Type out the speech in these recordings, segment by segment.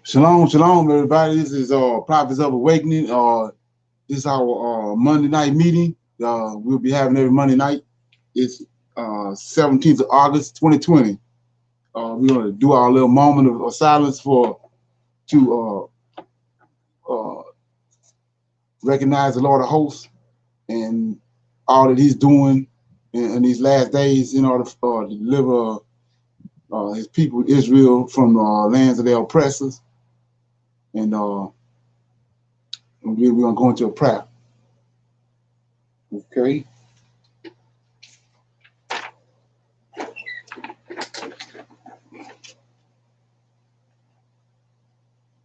Shalom, shalom, everybody. This is Prophets of Awakening. This is our Monday night meeting. We'll be having every Monday night. It's 17th of August, 2020. We're going to do our little moment of silence to recognize the Lord of hosts and all that He's doing in these last days in order to deliver His people Israel from the lands of their oppressors. And we're going to go into a prayer. Okay.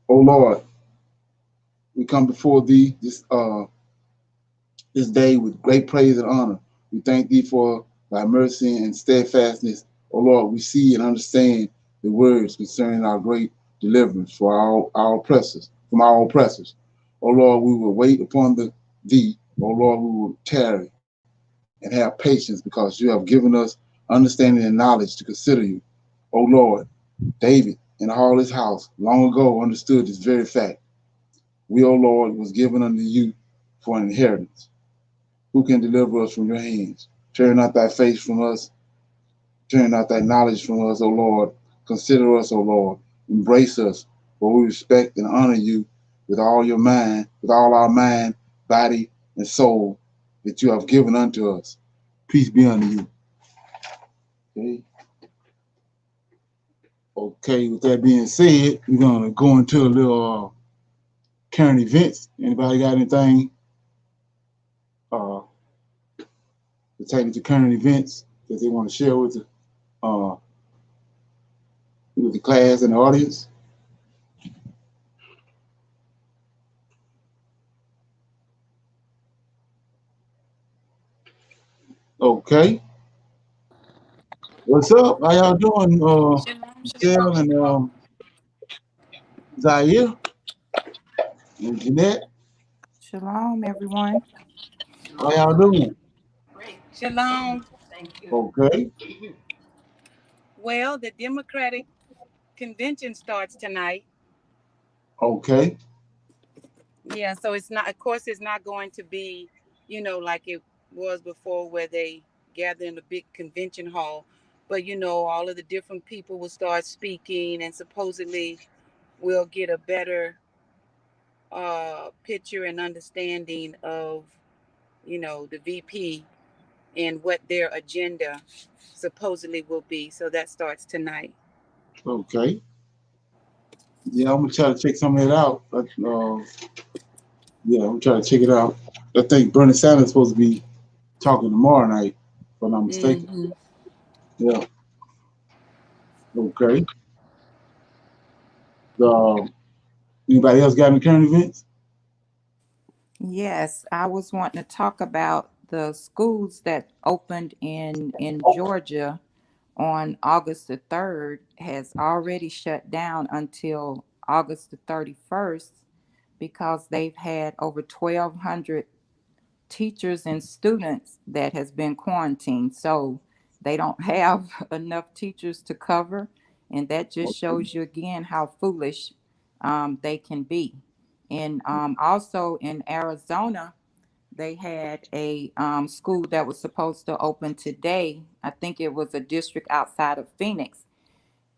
Oh Lord, we come before Thee this day with great praise and honor. We thank Thee for Thy mercy and steadfastness. Oh Lord, we see and understand the words concerning our great deliverance for our oppressors, from our oppressors. Oh Lord, we will wait upon Thee. Oh Lord, we will tarry and have patience because You have given us understanding and knowledge to consider You. Oh Lord, David and all his house long ago understood this very fact. We, O Lord, was given unto You for an inheritance. Who can deliver us from Your hands? Turn not Thy face from us. Turn not Thy knowledge from us, O Lord. Consider us, O Lord. Embrace us, for we respect and honor You with all Your mind, with all our mind, body, and soul that You have given unto us. Peace be unto You. Okay. Okay, with that being said, we're going to go into a little current events. Anybody got anything pertaining to current events that they want to share with the class and the audience? Okay. What's up? How y'all doing? Shalom, Michelle shalom. and Zaire and Jeanette. Shalom, everyone. How y'all doing? Shalom. Okay. Well, the Democratic convention starts tonight. Okay. Yeah, so it's not, of course, it's not going to be, like it was before where they gather in a big convention hall. But, all of the different people will start speaking and supposedly we'll get a better picture and understanding of, the VP and what their agenda supposedly will be. So that starts tonight. Okay. Yeah, I'm gonna try to check some of it out. But, yeah, I'm gonna try to check it out. I think Bernie Sanders is supposed to be talking tomorrow night, if I'm not mistaken. Hmm. Yeah. Okay. Uh, Anybody else got any current events? Yes, I was wanting to talk about the schools that opened in Georgia on August the 3rd has already shut down until August the 31st because they've had over 1,200 teachers and students that has been quarantined. So they don't have enough teachers to cover, and that just shows you again how foolish they can be. And also in Arizona, they had a school that was supposed to open today. I think it was a district outside of Phoenix,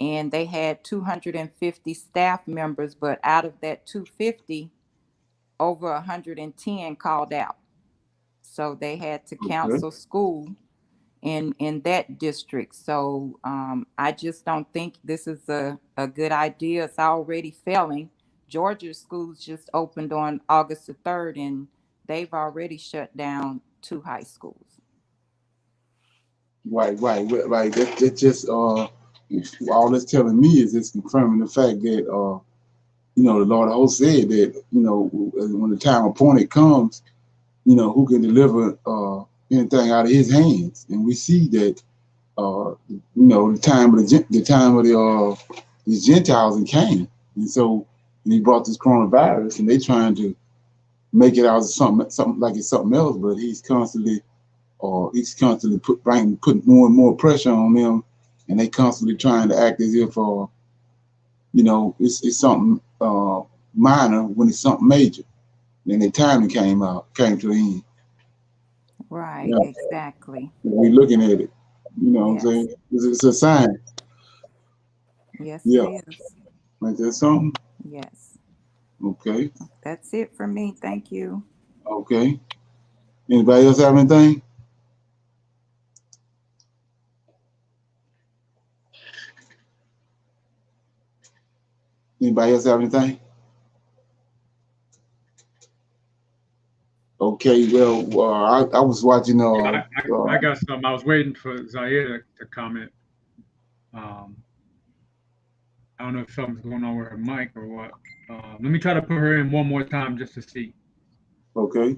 and they had 250 staff members, but out of that 250, over 110 called out. So they had to Okay. cancel school in that district. So I just don't think this is a good idea. It's already failing. Georgia schools just opened on August the 3rd, and they've already shut down 2 high schools. Right. That just all that's telling me is it's confirming the fact that the Lord of hosts said that, when the time appointed comes, who can deliver anything out of his hands. And we see that the time of these Gentiles and came. And so he brought this coronavirus and they trying to make it out of something like it's something else, but he's constantly putting more and more pressure on them, and they constantly trying to act as if you know, it's something minor when it's something major. Then the timing came to the end. Right, Yeah, exactly. we looking at it. You know what I'm Yes. saying? It's a sign. Yes, it Yeah, is. like that something. Yes. Okay, That's it for me. Thank you. okay. Anybody else have anything? Anybody else have anything? Okay, well, I was watching. Yeah, I got some. I was waiting for Zaire to comment. Um, I don't know if something's going on with her mic or what. Let me try to put her in one more time just to see. Okay,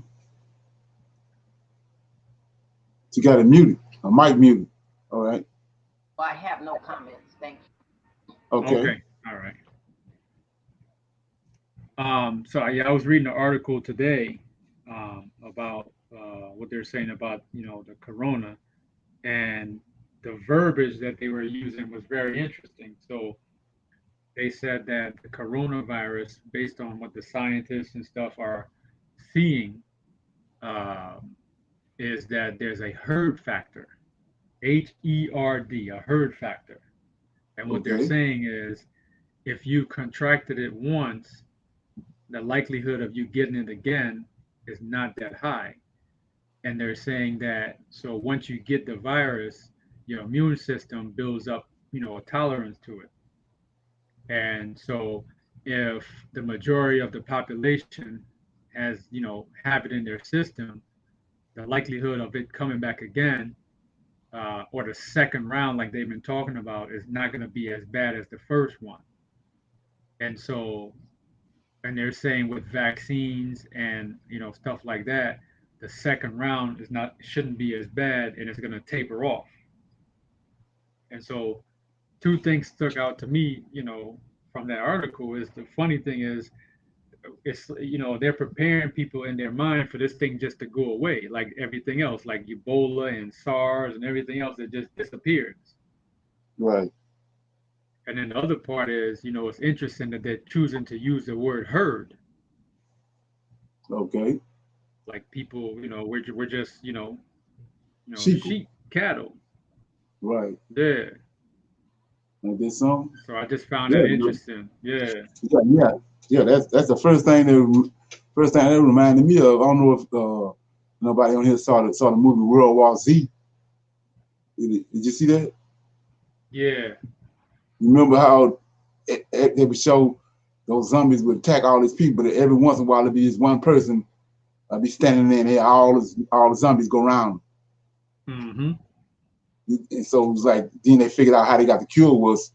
she got it muted. A mic muted. All right. Well, I have no comments. Thank you. Okay. Okay, all right. So yeah, I was reading an article today about what they're saying about the corona, and the verbiage that they were using was very interesting. So they said that the coronavirus, based on what the scientists and stuff are seeing, um, is that there's a herd factor, HERD, a herd factor. And what they're Okay. saying is if you contracted it once, the likelihood of you getting it again is not that high. And they're saying that so once you get the virus, your immune system builds up, a tolerance to it. And so if the majority of the population has, have it in their system, the likelihood of it coming back again, or the second round, like they've been talking about, is not going to be as bad as the first one. And so, and they're saying with vaccines and stuff like that, the second round shouldn't be as bad, and it's going to taper off. And so, two things stuck out to me, from that article is the funny thing is it's they're preparing people in their mind for this thing just to go away like everything else, like Ebola and SARS and everything else that just disappears. Right. And then the other part is, it's interesting that they're choosing to use the word herd. Okay. Like people, we're just, Sheep. sheep, cattle. Right. Yeah. Like this song. So I just found Yeah. that interesting. Yeah. Yeah. That's the first thing that reminded me of. I don't know if nobody on here saw the movie World War Z. Did you see that? Yeah. You remember how they would show those zombies would attack all these people, but every once in a while it'd be this one person be standing there and they all the zombies go around. Mm-hmm. And so it was like then they figured out how they got the cure was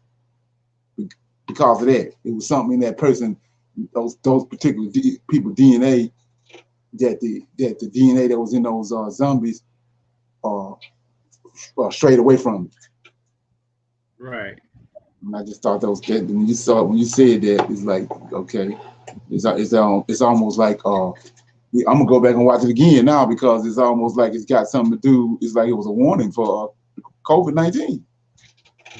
because of that. It was something in that person, those particular people DNA that the DNA that was in those zombies strayed away from it. Right. And I just thought that was good. When you said that, it's like okay, it's almost like I'm gonna go back and watch it again now because it's almost like it's got something to do. It's like it was a warning for COVID-19.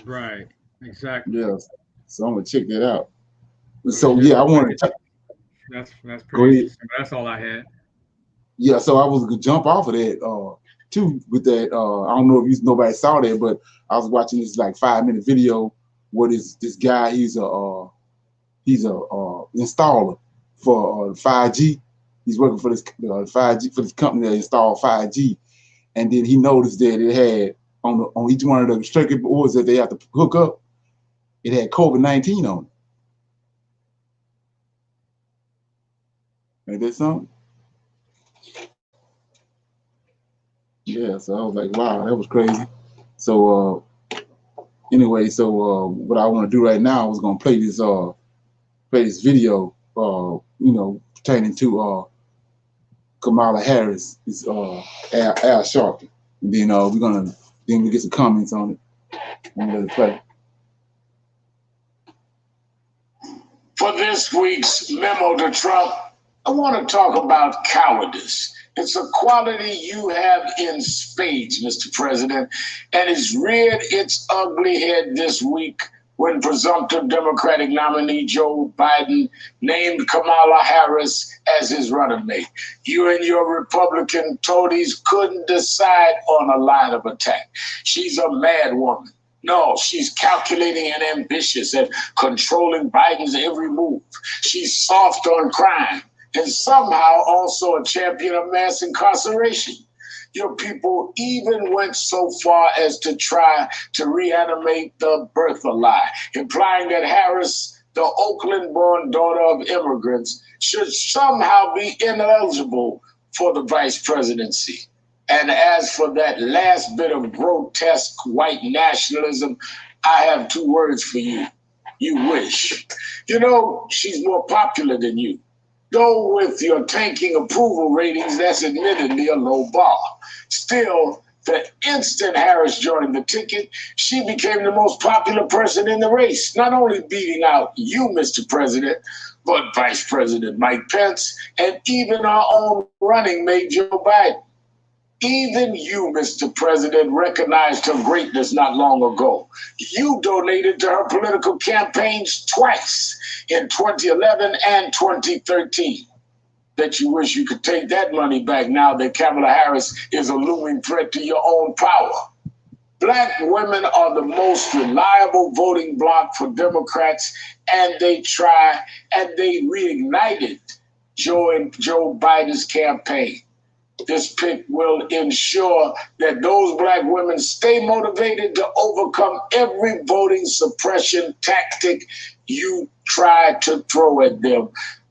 Right. Exactly. Yes. So I'm gonna check that out. So So yeah, I wanted to. That's Go pretty ahead. interesting. That's all I had. Yeah, so I was gonna jump off of that too with that. I don't know if nobody saw that, but I was watching this like 5-minute video where this guy he's a installer for 5G. He's working for this 5G for this company that installed 5G, and then he noticed that it had on each one of the circuit boards that they have to hook up, it had COVID-19 on it. Ain't that something? Yeah, so I was like, wow, that was crazy. So anyway, so what I want to do right now is gonna play this video, pertaining to Kamala Harris, is Al Sharpton. And then we get some comments on it and let it play. For this week's memo to Trump, I want to talk about cowardice. It's a quality you have in spades, Mr. President, and it's reared its ugly head this week when presumptive Democratic nominee Joe Biden named Kamala Harris as his running mate. You and your Republican toadies couldn't decide on a line of attack. She's a mad woman. No, she's calculating and ambitious at controlling Biden's every move. She's soft on crime and somehow also a champion of mass incarceration. Your people even went so far as to try to reanimate the birther lie, implying that Harris, the Oakland-born daughter of immigrants, should somehow be ineligible for the vice presidency. And as for that last bit of grotesque white nationalism, I have two words for you. You wish. You know, she's more popular than you. Though with your tanking approval ratings, that's admittedly a low bar. Still, the instant Harris joined the ticket, she became the most popular person in the race, not only beating out you, Mr. President, but Vice President Mike Pence and even our own running mate, Joe Biden. Even you, Mr. President, recognized her greatness not long ago. You donated to her political campaigns twice, in 2011 and 2013. Bet you wish you could take that money back now that Kamala Harris is a looming threat to your own power. Black women are the most reliable voting bloc for Democrats, and they reignited Joe Biden's campaign. This pick will ensure that those Black women stay motivated to overcome every voting suppression tactic you try to throw at them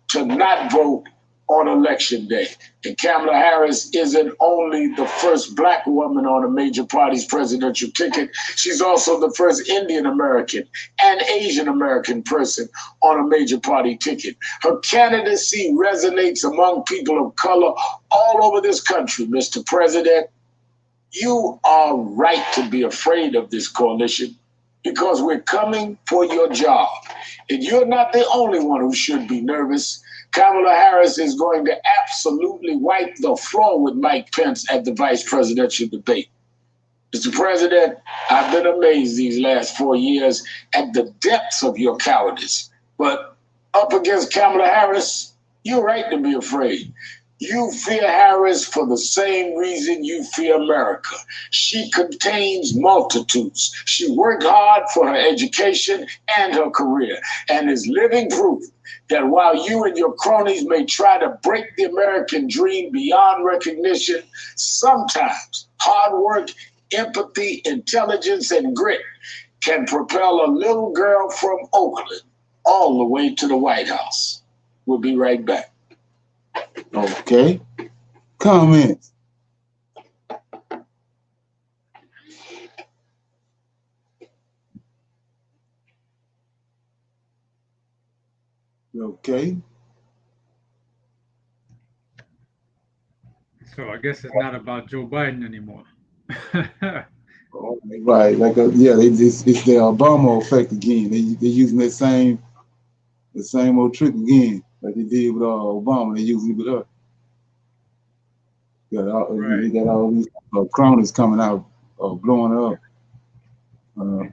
to not vote on Election Day. And Kamala Harris isn't only the first Black woman on a major party's presidential ticket, she's also the first Indian American and Asian American person on a major party ticket. Her candidacy resonates among people of color all over this country, Mr. President. You are right to be afraid of this coalition because we're coming for your job. And you're not the only one who should be nervous. Kamala Harris is going to absolutely wipe the floor with Mike Pence at the vice presidential debate. Mr. President, I've been amazed these last 4 years at the depths of your cowardice. But up against Kamala Harris, you're right to be afraid. You fear Harris for the same reason you fear America. She contains multitudes. She worked hard for her education and her career and is living proof that while you and your cronies may try to break the American dream beyond recognition, sometimes hard work, empathy, intelligence, and grit can propel a little girl from Oakland all the way to the White House. We'll be right back. Okay. Comments? Okay. So I guess it's not about Joe Biden anymore. Right. Like, yeah, it's the Obama effect again. They're using the same old trick again, like they did with Obama. They're using it with her. They got all these cronies coming out, blowing her up.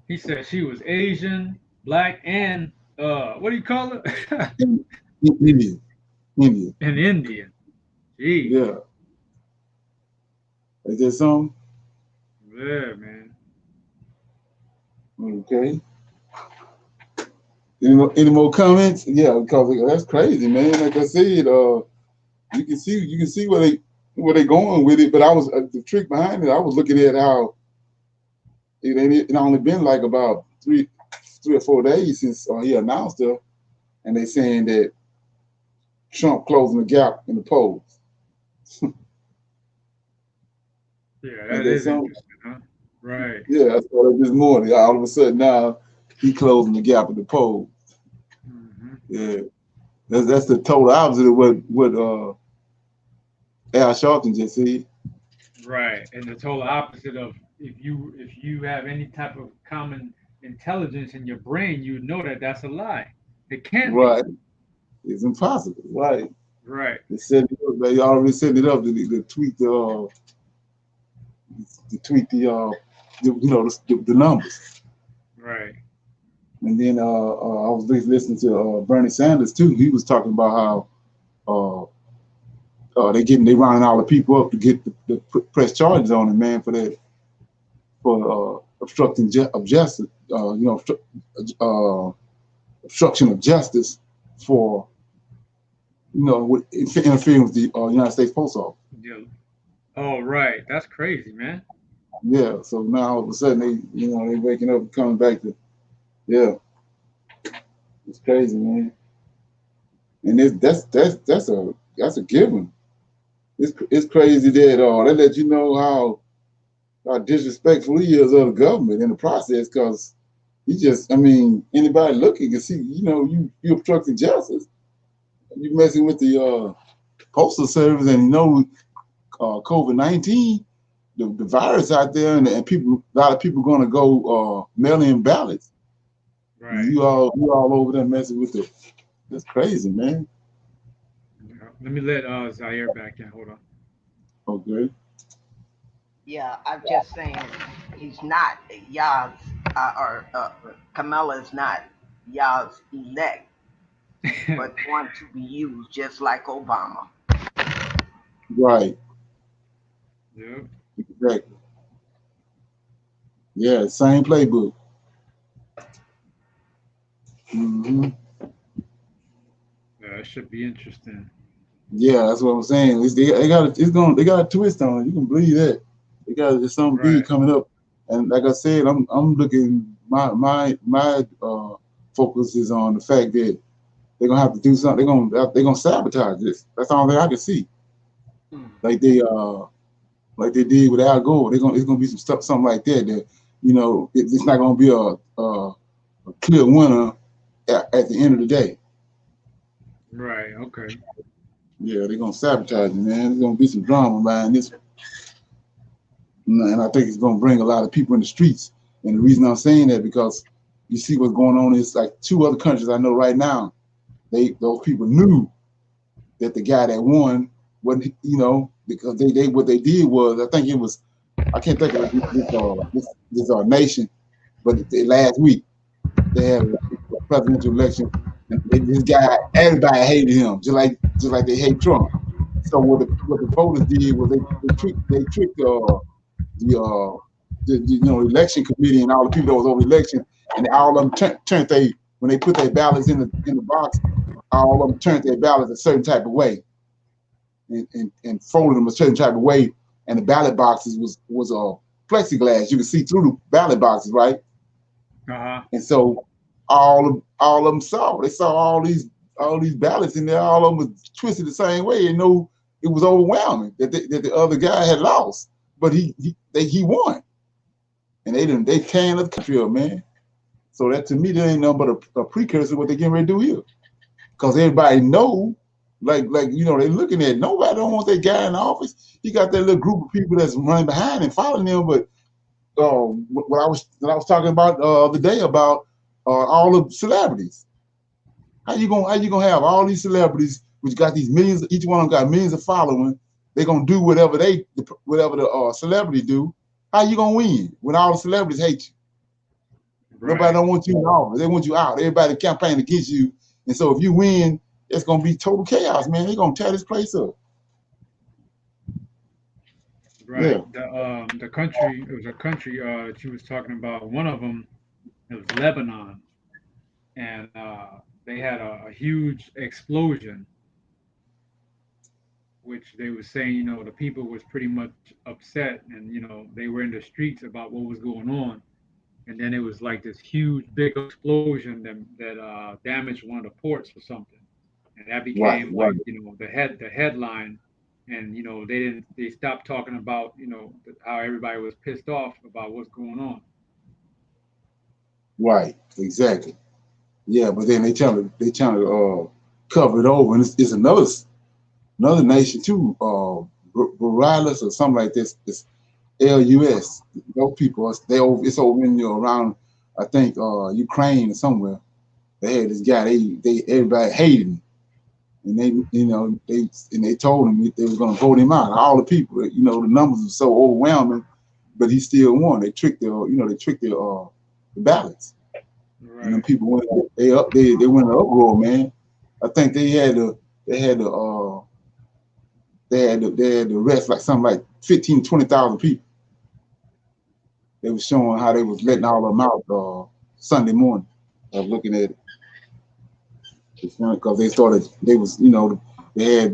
He said she was Asian, Black, and what do you call it? Indian. An Indian. Gee. Yeah. Is there something? Yeah, man. Okay. Any more comments? Yeah, because that's crazy, man. Like I said, you can see where they going with it. But I was the trick behind it. I was looking at how it only been like about three or 4 days since he announced her, and they saying that Trump closing the gap in the polls. Yeah, that is interesting, huh? Right. Yeah, I saw that this morning. All of a sudden now he closing the gap in the polls. Mm-hmm. Yeah, that's the total opposite of what Al Sharpton just said. Right, and the total opposite of if you have any type of common intelligence in your brain, you know that that's a lie. It can't right. be. It's impossible. Right. Right. They already set it up to tweet the numbers. Right. And then I was listening to Bernie Sanders too. He was talking about how they rounding all the people up to get the press charges on him, man, for obstructing of justice, obstruction of justice for interfering with the United States Post Office. Yeah. Oh, right. That's crazy, man. Yeah. So now all of a sudden they waking up and coming back to, yeah, it's crazy, man. And that's a given. It's crazy that they let you know how disrespectful he is of the government in the process, because anybody looking can see, you obstructing justice. You messing with the postal service, and COVID-19, the virus out there, and a lot of people going to go mail in ballots. Right. You all over there messing with it. That's crazy, man. Let me let Zaire back in. Hold on. Okay. Yeah, I'm just saying he's not y'all's, Kamala is not y'all's elect, but want to be used just like Obama. Right. Yeah. Exactly. Yeah, same playbook. Mm-hmm. Yeah, it should be interesting. Yeah, that's what I'm saying. They got a twist on it. You can believe that. There's something big coming up, and like I said, I'm looking. My focus is on the fact that they're gonna have to do something. They're gonna sabotage this. That's the only thing I can see. Like they did with Al Gore. It's gonna be some stuff, something like that. That it's not gonna be a clear winner at the end of the day. Right. Okay. Yeah, they're gonna sabotage it, man. There's gonna be some drama behind this, and I think it's gonna bring a lot of people in the streets. And the reason I'm saying that, because you see what's going on is like 2 other countries I know right now. Those people knew that the guy that won wasn't, because they what they did was, I think it was, I can't think of this nation, but last week they had a presidential election. And this guy, everybody hated him, just like they hate Trump. So what the voters did was they tricked the election committee and all the people that was over the election, and all of them turned when they put their ballots in the box, all of them turned their ballots a certain type of way, and folded them a certain type of way, and the ballot boxes was plexiglass. You could see through the ballot boxes, right? Uh-huh. And so all of them saw. They saw all these ballots in there. All of them was twisted the same way. And it was overwhelming that the other guy had lost, but he won. And they canned the country up, man. So that, to me, that ain't nothing but a precursor of what they getting ready to do here. Because everybody know, they looking at, nobody don't want that guy in the office. He got that little group of people that's running behind and following him. But what I was talking about the other day about all the celebrities. How you gonna have all these celebrities which got these millions? Each one of them got millions of following. They're gonna do whatever the celebrity do. How you gonna win when all the celebrities hate you? Right. Nobody don't want you in office. They want you out. Everybody campaigning against you. And so if you win, it's gonna be total chaos, man. They're gonna tear this place up. Right. Yeah. The country, it was a country that you was talking about. One of them, it was Lebanon, and they had a huge explosion, which they were saying, the people was pretty much upset, and they were in the streets about what was going on, and then it was like this huge big explosion that damaged one of the ports or something, and that became the headline. And they stopped talking about how everybody was pissed off about what's going on. Right, exactly. Yeah, but then they trying to cover it over, and it's another nation too, Borealis or something like this. It's LUS. Those people, it's over in around, I think Ukraine or somewhere. They had this guy. Everybody hated him. And they told him they was gonna vote him out. All the people, the numbers were so overwhelming, but he still won. They tricked the ballots. And then Right. people went, they went in an uproar, man. I think they had to arrest like something like 15, 20,000 people. They were showing how they was letting all of them out Sunday morning. I was looking at it because they was, you know, they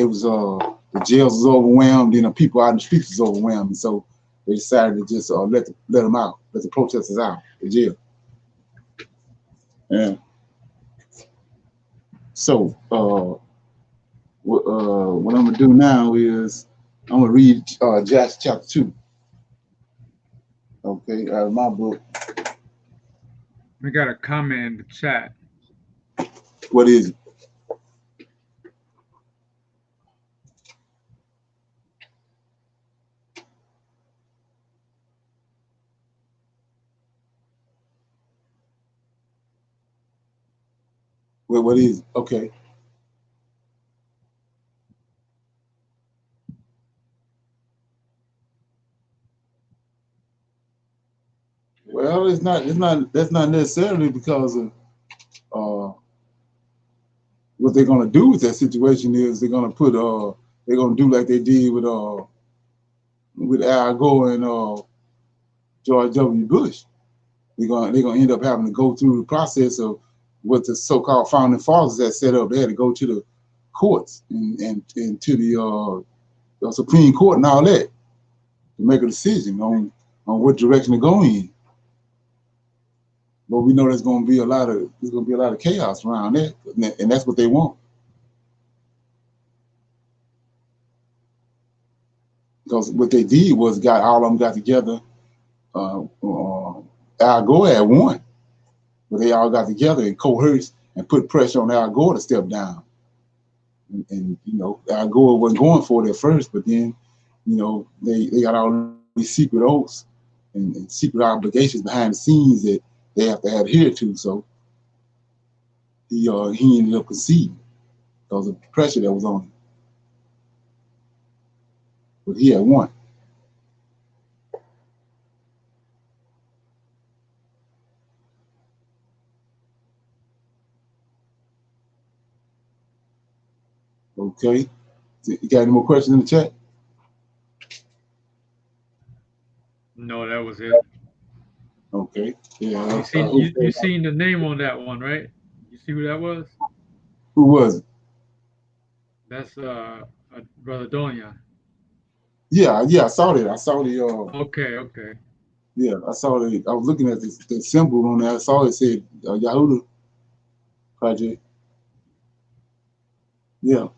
was the jails was overwhelmed, you know, people out in the streets was overwhelmed, and so they decided to just let them out, let the protesters out the jail. Yeah. So what I'm gonna do now is I'm gonna read Joshua chapter 2. Okay, out of my book. We got a comment in the chat. What is it? What is it? Okay. Well, that's not necessarily because of what they're gonna do with that situation is they're gonna do like they did with Al Gore and George W. Bush. They're gonna end up having to go through the process of what the so-called founding fathers had set up. They had to go to the courts and to the Supreme Court and all that to make a decision on what direction to go in. But we know there's gonna be a lot of chaos around that, and that's what they want. Because what they did was got all of them got together. Al Gore had won, but they all got together and coerced and put pressure on Al Gore to step down. And you know, Al Gore wasn't going for it at first, but then, you know, they got all these secret oaths and secret obligations behind the scenes that they have to adhere to. So he ended up conceding because of the pressure that was on him. But he had won. Okay. You got any more questions in the chat? No, that was it. Okay. Yeah. You seen the name on that one, right? You see who that was? Who was it? That's Brother Donia. Yeah, I saw that. I saw the Okay. yeah, I saw the I was looking at the symbol on there. I saw it said Yahuda Project. Yeah.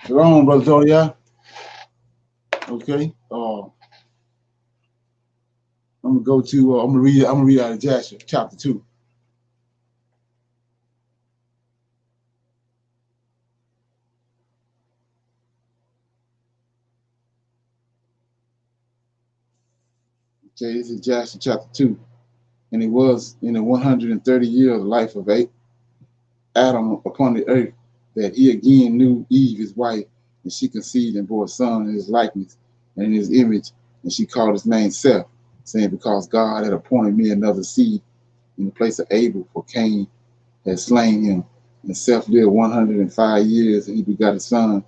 Shalom, Brother Joey. Yeah. Okay. I'm gonna read out of Joshua chapter 2. Okay, this is Joshua chapter 2. And it was in the 130 years life of Adam upon the earth that he again knew Eve, his wife, and she conceived and bore a son in his likeness and in his image, and she called his name Seth, saying, because God had appointed me another seed in the place of Abel, for Cain had slain him. And Seth lived 105 years, and he begot a son.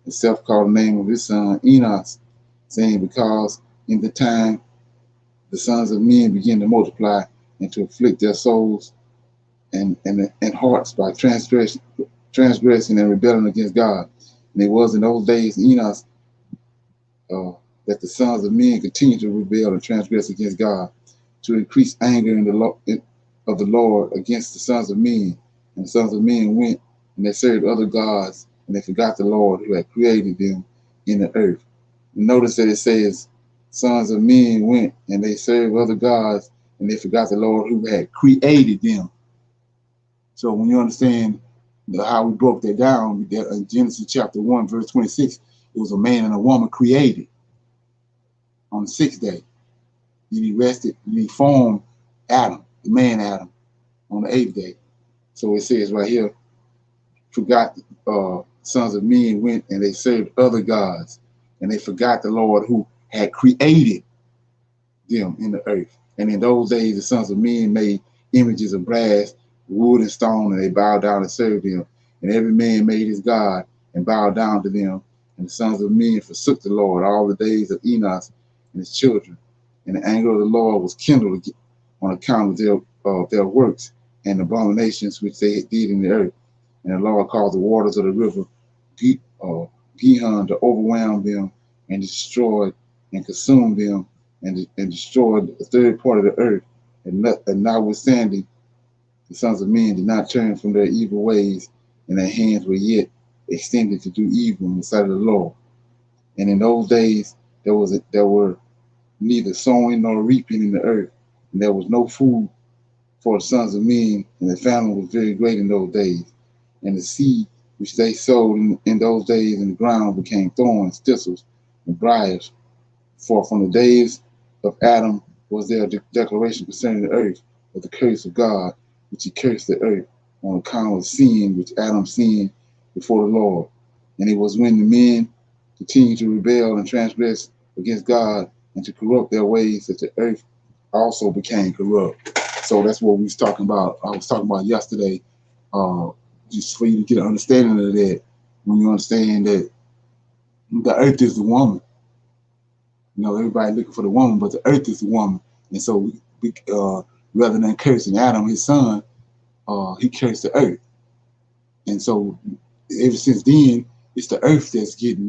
And Seth called the name of his son Enos, saying, because in the time the sons of men began to multiply and to afflict their souls and hearts by transgressing and rebelling against God. And it was in those days, Enos, that the sons of men continued to rebel and transgress against God, to increase anger of the Lord against the sons of men. And the sons of men went and they served other gods, and they forgot the Lord who had created them in the earth. And notice that it says, sons of men went and they served other gods, and they forgot the Lord who had created them. So when you understand how we broke that down, in Genesis chapter 1, verse 26, it was a man and a woman created on the sixth day. Then he rested, and he formed Adam, the man Adam, on the eighth day. So it says right here, forgot sons of men went and they served other gods, and they forgot the Lord who had created them in the earth. And in those days, the sons of men made images of brass, wood, and stone, and they bowed down and served them. And every man made his God and bowed down to them. And the sons of men forsook the Lord all the days of Enos and his children. And the anger of the Lord was kindled on account of their works and abominations which they did in the earth. And the Lord caused the waters of the river Gihon to overwhelm them and destroyed and consumed them and destroyed the third part of the earth. And notwithstanding, the sons of men did not turn from their evil ways, and their hands were yet extended to do evil in the sight of the Lord. And in those days there were neither sowing nor reaping in the earth, and there was no food for the sons of men, and the famine was very great in those days. And the seed which they sowed in those days in the ground became thorns, thistles, and briars. For from the days of Adam was there a declaration concerning the earth of the curse of God, which he cursed the earth on account of sin which Adam sinned before the Lord. And it was when the men continued to rebel and transgress against God and to corrupt their ways that the earth also became corrupt. So that's what we was talking about. I was talking about yesterday, just for you to get an understanding of that. When you understand that the earth is the woman, you know, everybody looking for the woman, but the earth is the woman. And so rather than cursing Adam, his son, he cursed the earth. And so ever since then, it's the earth that's getting,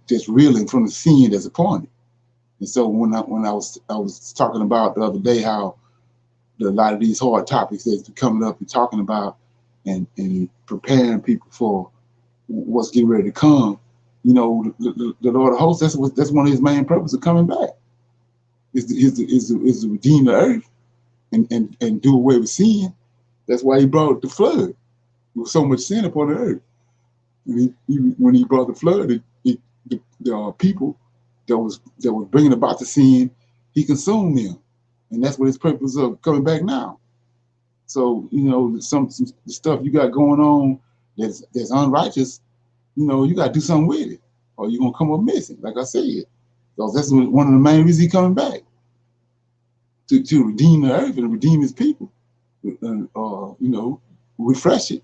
that's reeling from the sin that's upon it. And so when I was talking about the other day how a lot of these hard topics that's coming up and talking about and preparing people for what's getting ready to come, you know, the Lord of hosts, that's one of his main purposes of coming back, is to redeem the earth and do away with sin. That's why he brought the flood. There was so much sin upon the earth. When he brought the flood, the people that was bringing about the sin, he consumed them, and that's what his purpose of coming back now. So you know, some the stuff you got going on that's unrighteous, you know, you got to do something with it, or you're gonna come up missing. Like I said, so that's one of the main reasons he's coming back, to redeem the earth and redeem his people, refresh it.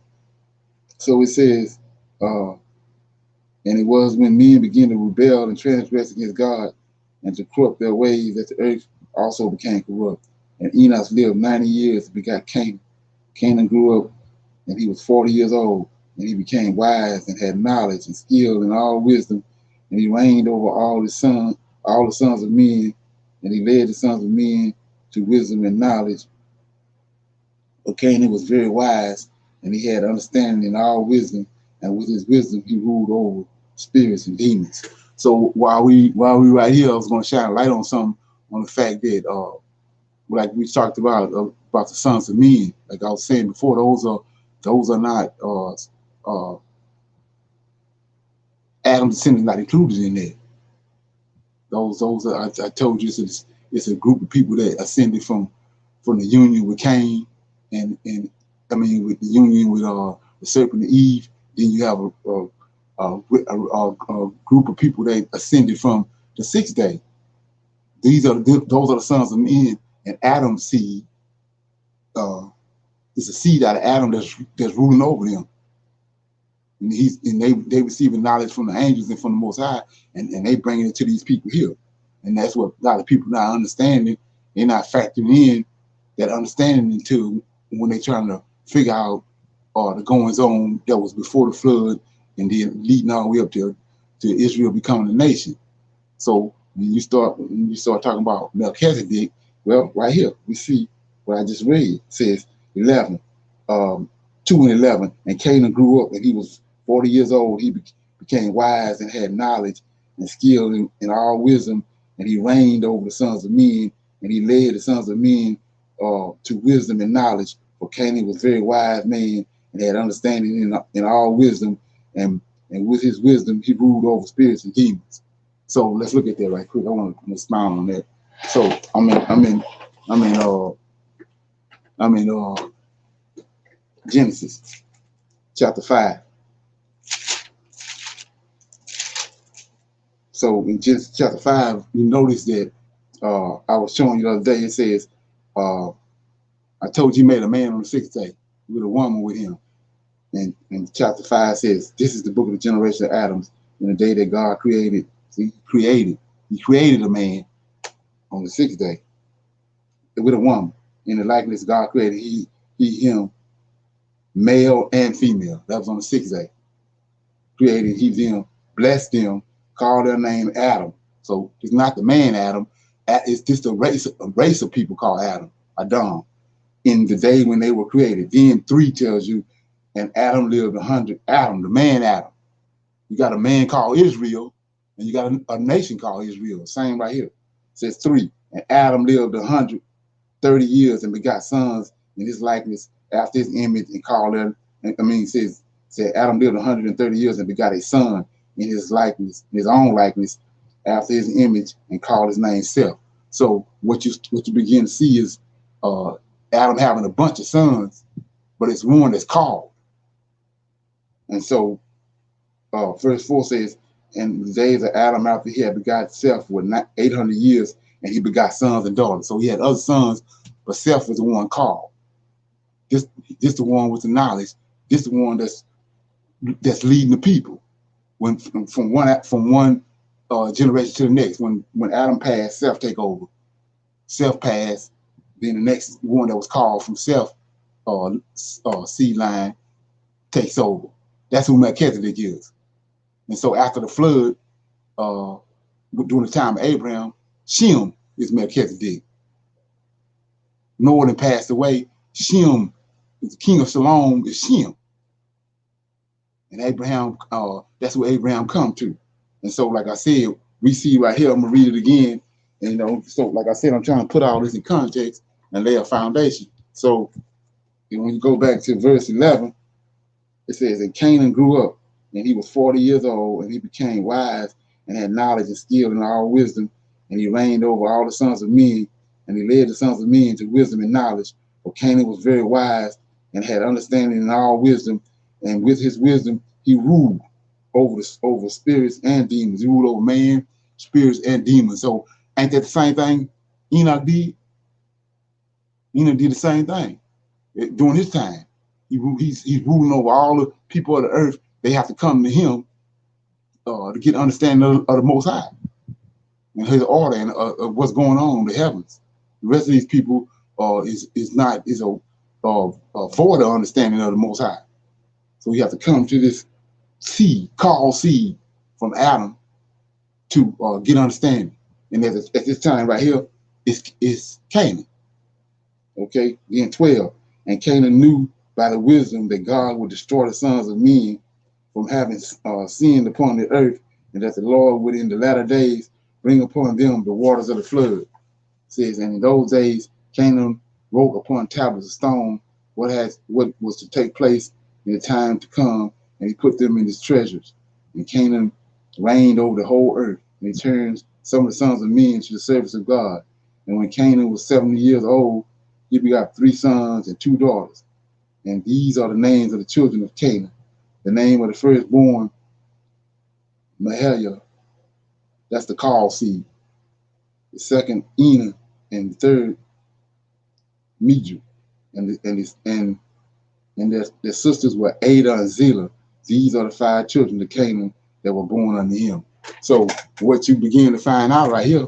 So it says, and it was when men began to rebel and transgress against God and to corrupt their ways that the earth also became corrupt. And Enos lived 90 years and begot Canaan. Canaan grew up and he was 40 years old, and he became wise and had knowledge and skill and all wisdom, and he reigned over all the sons of men, and he led the sons of men to wisdom and knowledge. But Canaan was very wise, and he had understanding and all wisdom, and with his wisdom he ruled over spirits and demons. So while we right here, I was going to shine a light on something, on the fact that like we talked about the sons of men. Like I was saying before, those are not Adam's descendants, not included in that. Those are, I told you, it's a group of people that ascended from the union with Cain, and I mean with the union with the serpent and Eve. Then you have a group of people that ascended from the sixth day. Those are the sons of men, and Adam's seed is a seed out of Adam that's ruling over them. And they receiving knowledge from the angels and from the Most High, and they bringing it to these people here. And that's what a lot of people not understanding. They're not factoring in that understanding until when they're trying to figure out the goings on that was before the flood, and then leading all the way up to Israel becoming a nation. So when you start talking about Melchizedek, well, right here we see what I just read. It says 11, 2 and 11, and Canaan grew up and he was 40 years old. He became wise and had knowledge and skill in all wisdom, and he reigned over the sons of men, and he led the sons of men to wisdom and knowledge. For Canaan was a very wise man and had understanding in all wisdom, and with his wisdom he ruled over spirits and demons. So let's look at that right quick. I want to expound on that. So I'm in Genesis chapter 5. So in Genesis chapter 5, you notice that I was showing you the other day. It says, I told you he made a man on the sixth day with a woman with him. And chapter 5 says, this is the book of the generation of Adams in the day that God created. See, he created a man on the sixth day with a woman. In the likeness God created, him, male and female. That was on the sixth day. Created he them, blessed them, called their name Adam. So it's not the man Adam, it's just a race of people called Adam, in the day when they were created. Then 3 tells you, and Adam lived 100, Adam, the man Adam. You got a man called Israel, and you got a nation called Israel. Same right here. It says 3. And Adam lived 130 years and begot sons in his likeness after his image and called them, it said Adam lived 130 years and begot a son in his likeness, in his own likeness, after his image, and called his name Seth. So what you begin to see is Adam having a bunch of sons, but it's one that's called. And so verse 4 says, in the days of Adam after he had begot Seth were 800 years, and he begot sons and daughters. So he had other sons, but Seth was the one called. This the one with the knowledge. This the one that's leading the people. When from one generation to the next. When Adam passed, Seth take over. Seth passed, then the next one that was called from Seth seed line takes over. That's who Melchizedek is. And so after the flood, during the time of Abraham, Shem is Melchizedek. Noah passed away. Shem, the king of Shalom, is Shem. And Abraham, that's where Abraham come to. And so, like I said, we see right here, I'm gonna read it again. And so like I said, I'm trying to put all this in context and lay a foundation. So when you go back to verse 11, it says, and Canaan grew up, and he was 40 years old, and he became wise and had knowledge and skill and all wisdom, and he reigned over all the sons of men, and he led the sons of men to wisdom and knowledge. For Canaan was very wise and had understanding and all wisdom, and with his wisdom he ruled over spirits and demons. He ruled over man, spirits, and demons. So ain't that the same thing Enoch did? Enoch did the same thing during his time. He's ruling over all the people of the earth. They have to come to him to get understanding of the Most High and his order and of what's going on in the heavens. The rest of these people is for the understanding of the Most High. So we have to come to this called seed from Adam to get understanding. And at this time right here, it's Canaan. Okay, then 12. And Canaan knew by the wisdom that God would destroy the sons of men from having sinned upon the earth, and that the Lord would in the latter days bring upon them the waters of the flood. It says, and in those days Canaan wrote upon tablets of stone what was to take place in the time to come, and he put them in his treasures. And Canaan reigned over the whole earth, and he turned some of the sons of men to the service of God. And when Canaan was 70 years old, he begot 3 sons and 2 daughters. And these are the names of the children of Canaan. The name of the firstborn, Mahaliah, that's the called seed. The second, Enan, and the third, Midju. And their sisters were Ada and Zillah. These are the 5 children of Canaan that were born unto him. So what you begin to find out right here,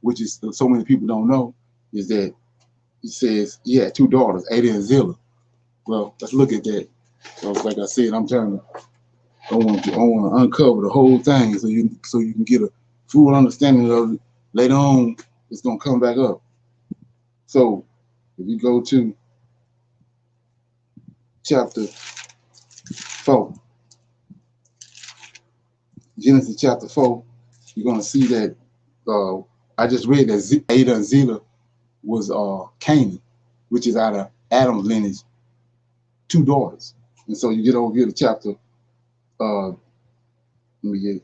which is so many people don't know, is that it says he had 2 daughters, Ada and Zillah. Well, let's look at that. So like I said, I want to uncover the whole thing so you can get a full understanding of it. Later on, it's gonna come back up. So if you go to chapter 4, Genesis chapter 4, you're gonna see that I just read that Ada and Zillah was Canaan, which is out of Adam's lineage, 2 daughters. And so you get over here to chapter, let me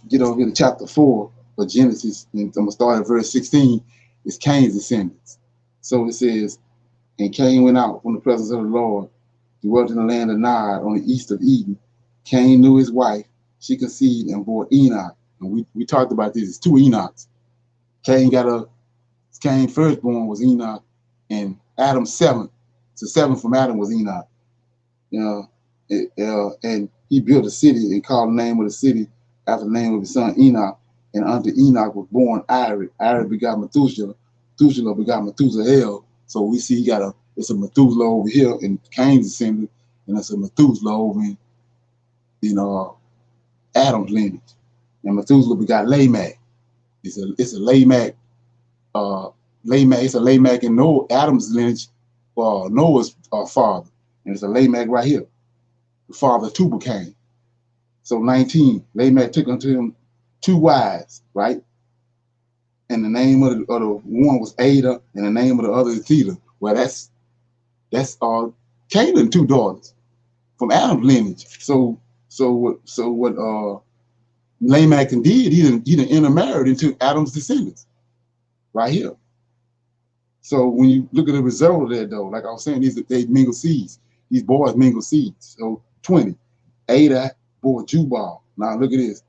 get over here to chapter 4 of Genesis, and I'm gonna start at verse 16. It's Cain's descendants. So it says, and Cain went out from the presence of the Lord, dwelt in the land of Nod on the east of Eden. Cain knew his wife, she conceived and bore Enoch. And we talked about this. It's two Enochs. Cain's firstborn was Enoch, and Adam's seventh. So seventh from Adam was Enoch. And he built a city and called the name of the city after the name of his son Enoch. And unto Enoch was born Irad. Irad begot Methuselah. Methuselah begot Methuselah. So we see it's a Methuselah over here in Cain's descendant, and it's a Methuselah over in Adam's lineage. And Methuselah begot Lamech. It's a Lamech. It's a Lamech in Adam's lineage, Noah's father, and it's a Lamech right here, the father of Tubal-Cain. So 19, Lamech took unto him 2 wives, right? And the name of the one was Ada, and the name of the other is Theta. Well, that's Canaan 2 daughters from Adam's lineage. So what Lamech did, he didn't intermarried into Adam's descendants, right here. So when you look at the result of that, though, like I was saying, they mingle seeds. These boys mingle seeds. So 20, Ada bore Jubal. Now look at this.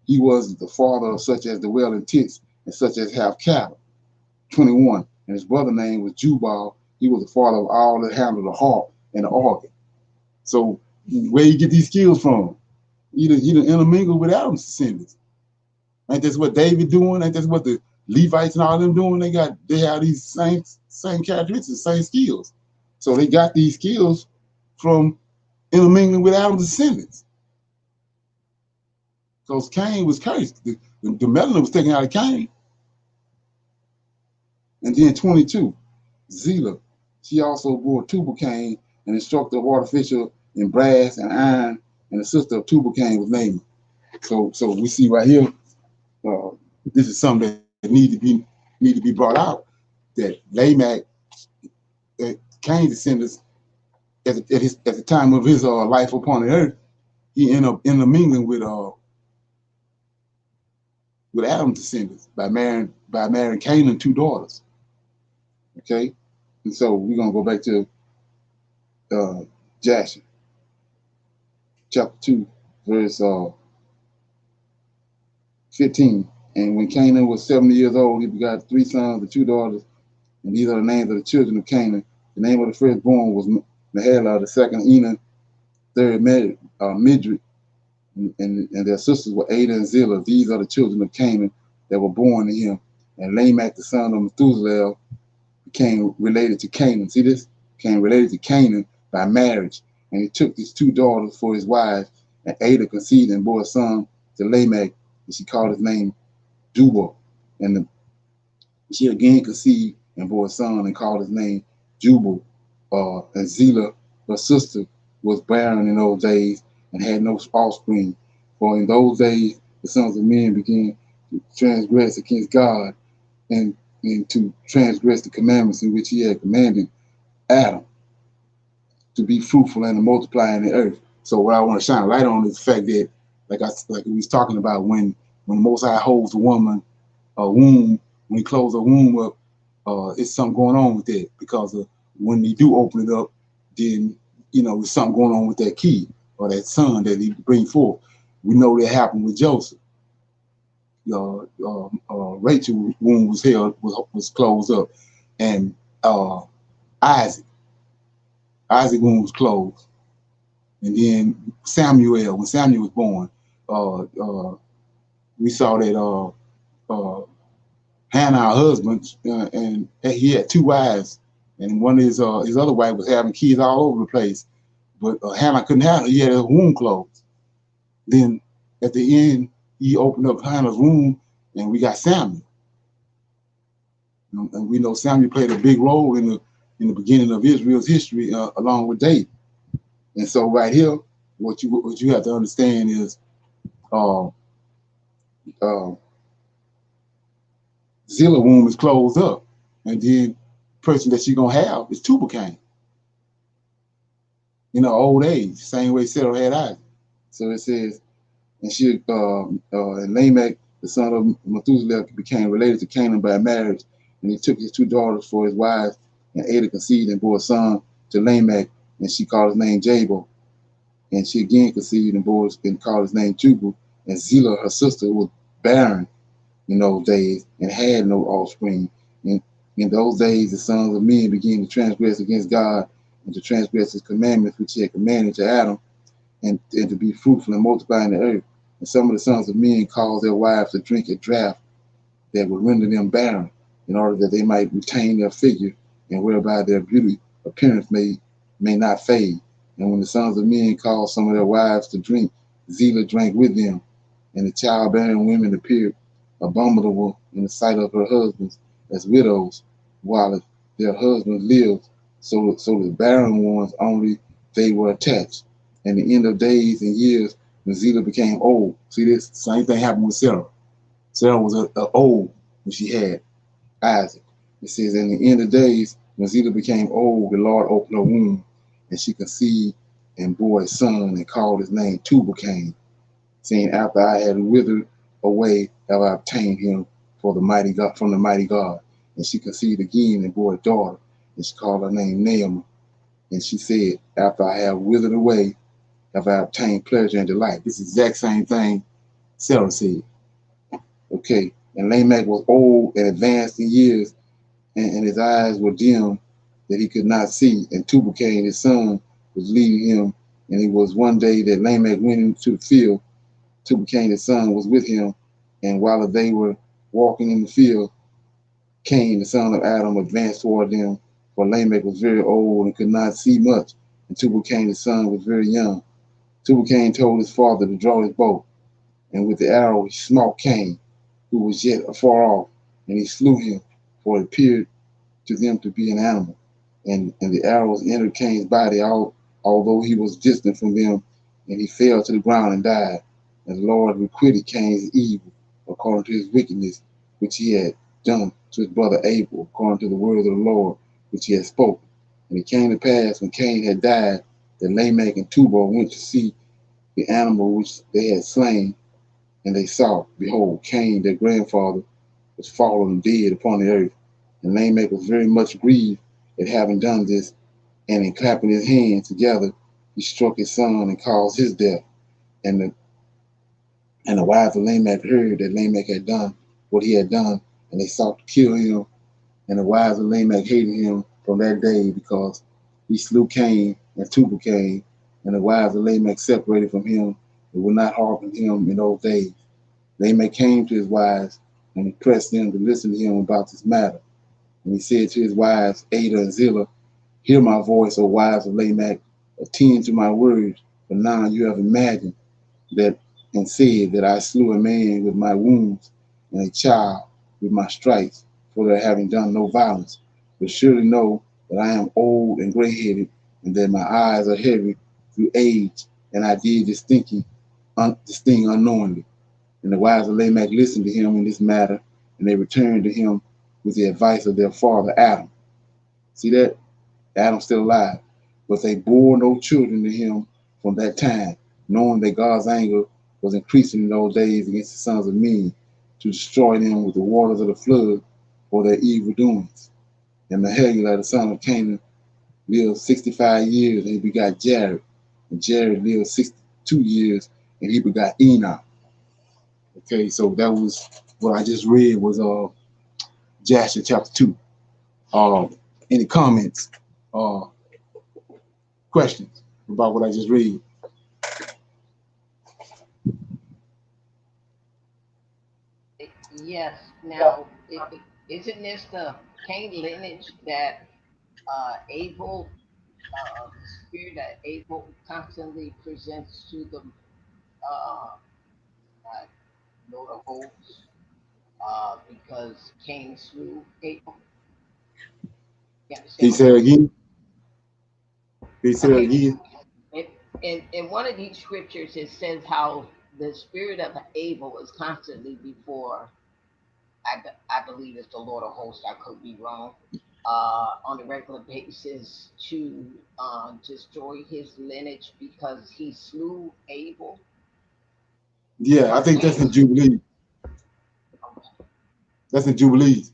He was the father of such as dwell in tents and such as have cattle. 21, and his brother name was Jubal. He was the father of all that handle the harp and the organ. So where you get these skills from? He didn't intermingle with Adam's descendants. Ain't that's what David doing? Ain't that's what the Levites and all them doing? They have these same characteristics, same skills. So they got these skills from intermingling with Adam's descendants. Because Cain was cursed. The melanin was taken out of Cain. And then 22, Zillah. She also bore Tubal-Cain, an instructor of artificial in brass and iron, and the sister of Tubal-Cain was Naaman. So we see right here, this is something that need to be brought out. That Lamech, Cain's descendants, at the time of his life upon the earth, he ended up intermingling with Adam's descendants by marrying Canaan 2 daughters. Okay, and so we're gonna go back to Jasher, chapter 2, verse 15. And when Canaan was 70 years old, he begot 3 sons and 2 daughters, and these are the names of the children of Canaan. The name of the firstborn was Mahalah, the second Enan, third Midri, and their sisters were Ada and Zillah. These are the children of Canaan that were born to him. And Lamech, the son of Methuselah, became related to Canaan. See this? Became related to Canaan by marriage. And he took his 2 daughters for his wives, and Ada conceived and bore a son to Lamech, and she called his name Jubal. And she again conceived and bore a son and called his name Jubal. And Zillah, her sister, was barren in those days and had no offspring. For in those days the sons of men began to transgress against God and to transgress the commandments in which he had commanded Adam to be fruitful and to multiply in the earth. So what I want to shine a light on is the fact that, like we was talking about, when the Most High holds the woman womb, when he closes her womb up, it's something going on with that, because when they do open it up, then there's something going on with that kid or that son that he bring forth. We know that happened with Joseph. Rachel's womb was closed up, and Isaac's womb was closed, and then when Samuel was born, we saw that Hannah, her husband, and he had 2 wives, and one of his other wife was having kids all over the place, but Hannah couldn't have it. He had her womb closed. Then at the end, he opened up Hannah's womb, and we got Samuel. And we know Samuel played a big role in the beginning of Israel's history, along with David. And so right here, what you have to understand is Zillah's womb is closed up, and then the person that she's gonna have is Tubal-Cain in her old age, same way Sarah had Isaac. So it says, and Lamech, the son of Methuselah, became related to Canaan by marriage, and he took his 2 daughters for his wives, and Ada conceived and bore a son to Lamech, and she called his name Jabal. And she again conceived and called his name Jubal. And Zillah, her sister, was barren in those days and had no offspring. And in those days, the sons of men began to transgress against God and to transgress his commandments, which he had commanded to Adam, and to be fruitful and multiply in the earth. And some of the sons of men caused their wives to drink a draught that would render them barren, in order that they might retain their figure, and whereby their beauty appearance may not fade. And when the sons of men caused some of their wives to drink, Zillah drank with them, and the childbearing women appeared abominable in the sight of her husbands as widows, while their husbands lived. So the barren ones only they were attached. And the end of days and years, when Zillah became old. See, this same thing happened with Sarah. Sarah was old when she had Isaac. It says, in the end of days, when Zillah became old, the Lord opened her womb, and she conceived and bore a son, and called his name Tubal-Cain, saying, after I had withered away, have I obtained him for the mighty God, from the mighty God. And she conceived again and bore a daughter, and she called her name Naomi. And she said, after I have withered away, have I obtained pleasure and delight. This is the exact same thing Sarah said. Okay. And Lamech was old and advanced in years, and his eyes were dim that he could not see. And Tubal-Cain, his son, was leading him. And it was one day that Lamech went into the field. Tubal-Cain, his son, was with him. And while they were walking in the field, Cain, the son of Adam, advanced toward them. For Lamech was very old and could not see much. And Tubal-Cain, his son, was very young. Tubal-Cain told his father to draw his bow. And with the arrow he smote Cain, who was yet afar off, and he slew him, for it appeared to them to be an animal. And the arrows entered Cain's body, although he was distant from them, and he fell to the ground and died. And the Lord requited Cain's evil according to his wickedness, which he had done to his brother Abel, according to the word of the Lord, which he had spoken. And it came to pass, when Cain had died, that Lamech and Tubal went to see the animal which they had slain, and they saw, behold, Cain, their grandfather, was fallen dead upon the earth. And Lamech was very much grieved at having done this, and in clapping his hands together, he struck his son and caused his death. And the wives of Lamech heard that Lamech had done what he had done, and they sought to kill him. And the wives of Lamech hated him from that day, because he slew Cain and Tubal-Cain. And the wives of Lamech separated from him and would not hearken him in those days. Lamech came to his wives, and he pressed them to listen to him about this matter. And he said to his wives, Adah and Zillah, hear my voice, O wives of Lamech, attend to my words, for now you have imagined that and said that I slew a man with my wounds, and a child with my stripes, for their having done no violence. But surely know that I am old and gray-headed, and that my eyes are heavy through age, and I did this thing unknowingly. And the wives of Lamech listened to him in this matter, and they returned to him with the advice of their father Adam. See that? Adam's still alive. But they bore no children to him from that time, knowing that God's anger was increasing in those days against the sons of men, to destroy them with the waters of the flood for their evil doings. And Mahalalel, the son of Canaan, lived 65 years, and he begot Jared. And Jared lived 62 years, and he begot Enoch. Okay, so that was what I just read, was Jasher chapter 2. Any comments or questions about what I just read? Yes. Now, isn't this the Cain lineage that Abel, the spirit that Abel constantly presents to the Lord of hosts, because Cain slew Abel? You He understand? said again. He said Okay. again. In one of these scriptures, it says how the spirit of Abel is constantly before, I believe it's the Lord of hosts, I could be wrong, on a regular basis to destroy his lineage because he slew Abel. Yeah, I think that's in Jubilee. That's in Jubilees.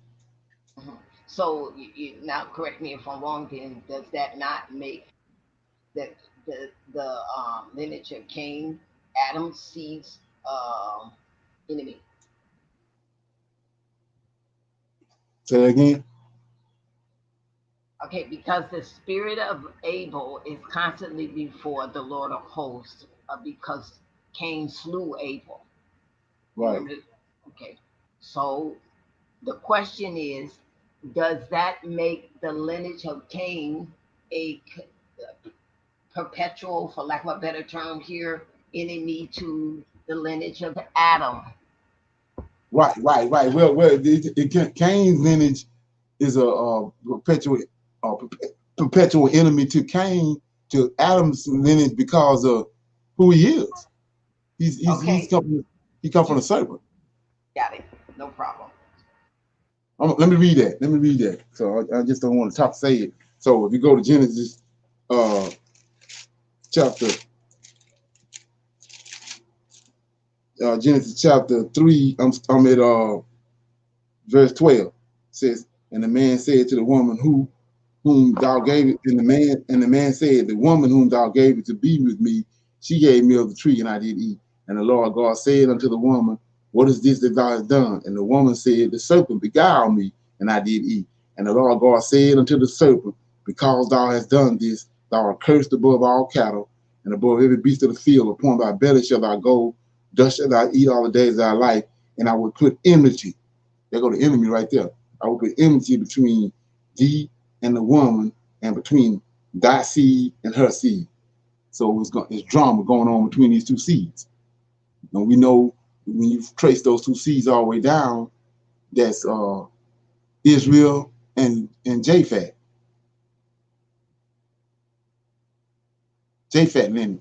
Mhm. So now, correct me if I'm wrong. Then does that not make the lineage of Cain, Adam's seeds, enemy. Say that again. Okay, because the spirit of Abel is constantly before the Lord of hosts, because Cain slew Abel. Right. Remember? Okay, so the question is, does that make the lineage of Cain a perpetual, for lack of a better term here, enemy to the lineage of Adam? Right. Well, Cain's lineage is a perpetual enemy to Cain, to Adam's lineage, because of who he is. Okay. He come from the serpent. Got it. No problem. Let me read that. So I just don't want to say it. So if you go to Genesis chapter 3, I'm at verse 12. It says, and the man said to the woman whom thou gave it, and the man said, the woman whom thou gave it to be with me, she gave me of the tree, and I did eat. And the Lord God said unto the woman, what is this that thou hast done? And the woman said, the serpent beguiled me, and I did eat. And the Lord God said unto the serpent, because thou hast done this, thou art cursed above all cattle, and above every beast of the field. Upon thy belly shall thou go, dust shalt thou eat all the days of thy life, and I will put enmity. There go the enemy right there. I will put enmity between thee and the woman, and between thy seed and her seed. So it's drama going on between these two seeds. And we know when you trace those two seeds all the way down, that's Israel and Japhet. Japhet lineage.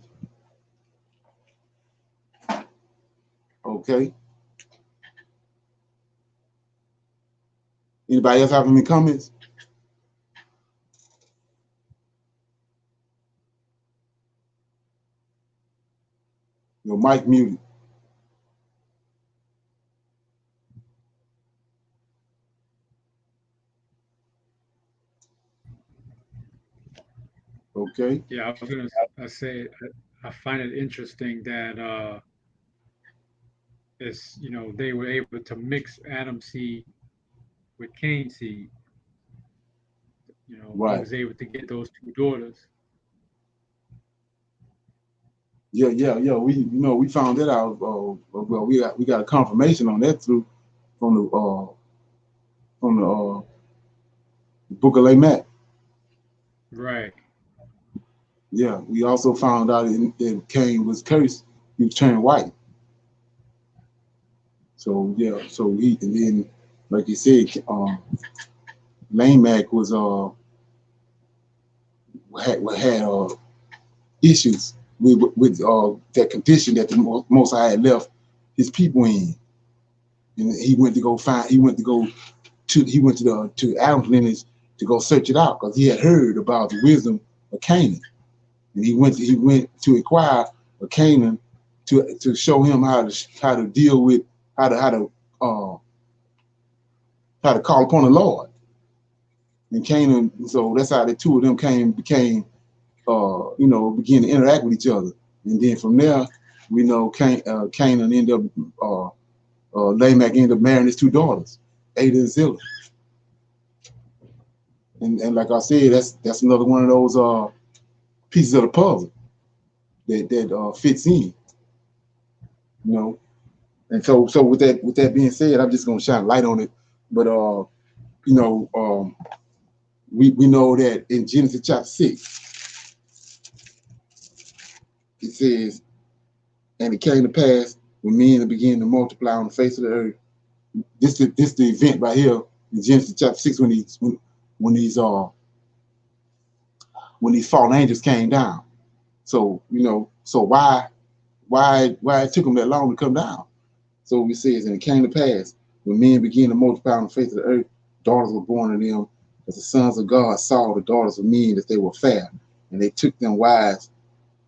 Okay. Anybody else have any comments? Your mic muted. Okay. Yeah, I was going to say, I find it interesting that it's, they were able to mix Adam's seed with Cain's seed. Right. He was able to get those two daughters. Yeah. We found that out. Well, we got a confirmation on that from the Book of Lamech. Right. Yeah, we also found out that Cain was cursed. He was turned white. So yeah, and then, like you said, Lamech was had issues with that condition that the Most High had left his people in, and he went to Adam's lineage to go search it out, because he had heard about the wisdom of Canaan, and he went to inquire of Canaan to show him how to deal with how to call upon the Lord. And Canaan, so that's how the two of them began to interact with each other. And then from there, we know Canaan ended up, Lamech ended up marrying his two daughters, Ada and Zillah. And like I said, that's another one of those pieces of the puzzle that fits in, And so with that being said, I'm just gonna shine light on it. But we know that in Genesis chapter 6, it says, and it came to pass when men began to multiply on the face of the earth. This the event right here in Genesis chapter 6 when these fallen angels came down. So why it took them that long to come down? So it says, and it came to pass when men began to multiply on the face of the earth, daughters were born to them, as the sons of God saw the daughters of men that they were fair, and they took them wives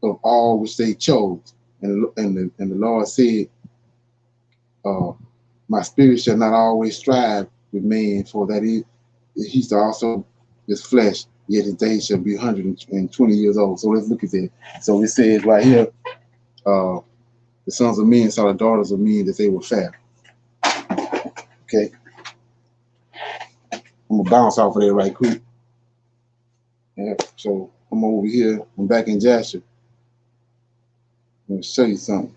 of all which they chose. And the Lord said, my spirit shall not always strive with man, for that he's also his flesh, yet his days shall be 120 years old. So let's look at that. So it says right here, the the sons of men saw the daughters of men that they were fair. Okay. I'm gonna bounce off of there right quick. Yeah, so I'm over here. I'm back in Jasher. I'm gonna show you something.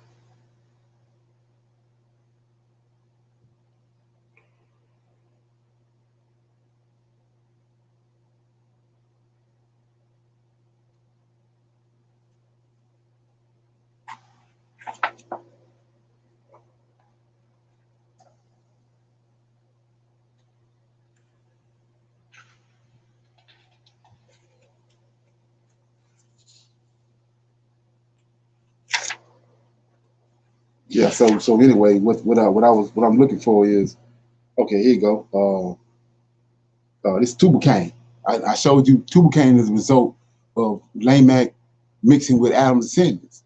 Yeah. So anyway, what I'm looking for is, okay. Here you go. This Tubal-Cain. I showed you Tubal-Cain is a result of Lamech mixing with Adam's descendants.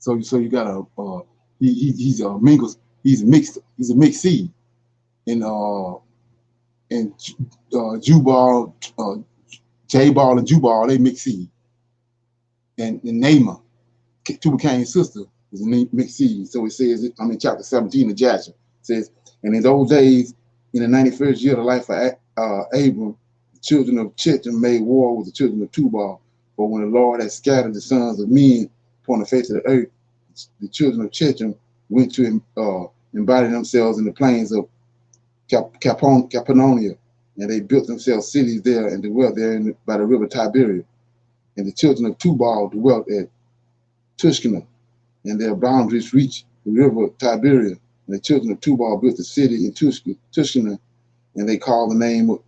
So you got he's a mingles. He's a mixed seed. And Jubal, Jabal and Jubal, they mixed seed. And Naamah, Tubal-Cain's sister, is a mixed seed. So it says, I'm in chapter 17 of Jasher. It says, and in those days, in the 91st year of the life of Abram, the children of Chittim made war with the children of Tubal. For when the Lord had scattered the sons of men upon the face of the earth, the children of Chittim went to embody themselves in the plains of Capanonia, and they built themselves cities there and dwelt there by the river Tiberias. And the children of Tubal dwelt at Tushkana, and their boundaries reached the river Tiberias. And the children of Tubal built a city in Tushkana, and they called the name of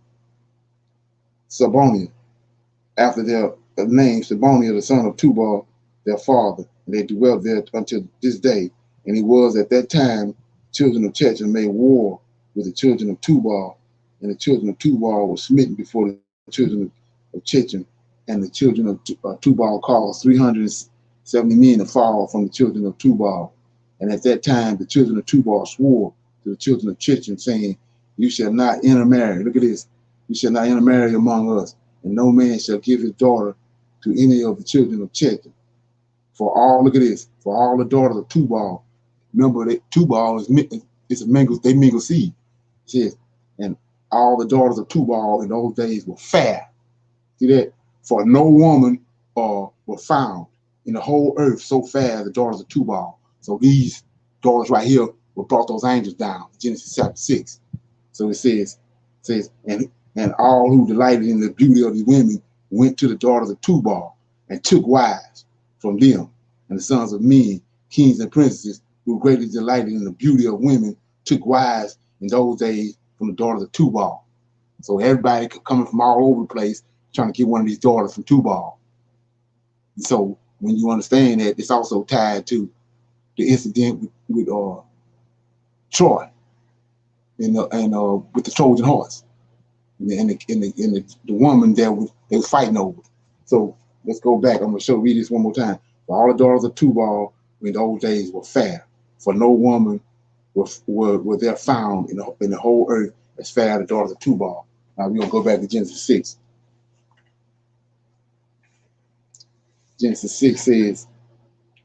Sabonia, after their name, Sabonia, the son of Tubal, their father. And they dwelt there until this day. And it was at that time children of Checham made war with the children of Tubal, and the children of Tubal were smitten before the children of Checham, and the children of Tubal caused 370 men to fall from the children of Tubal. And at that time the children of Tubal swore to the children of Checham, saying, you shall not intermarry. Look at this. You shall not intermarry among us, and no man shall give his daughter to any of the children of Checham. For all, look at this, for all the daughters of Tubal. Remember that Tubal is a mingle, they mingle seed. It says, and all the daughters of Tubal in those days were fair. See that? For no woman were found in the whole earth so fair as the daughters of Tubal. So these daughters right here were brought those angels down, Genesis chapter 6. So it says, and all who delighted in the beauty of the women went to the daughters of Tubal and took wives from them. And the sons of men, kings and princes, who greatly delighted in the beauty of women, took wives in those days from the daughters of Tubal. So everybody coming from all over the place trying to get one of these daughters from Tubal. And so when you understand that, it's also tied to the incident with Troy and with the Trojan horse and the woman that they were fighting over. So let's go back. I'm gonna read this one more time. For all the daughters of Tubal in those days were fair, for no woman were there found in the whole earth as fair as the daughters of Tubal. Now we're gonna go back to Genesis 6. Genesis 6 says,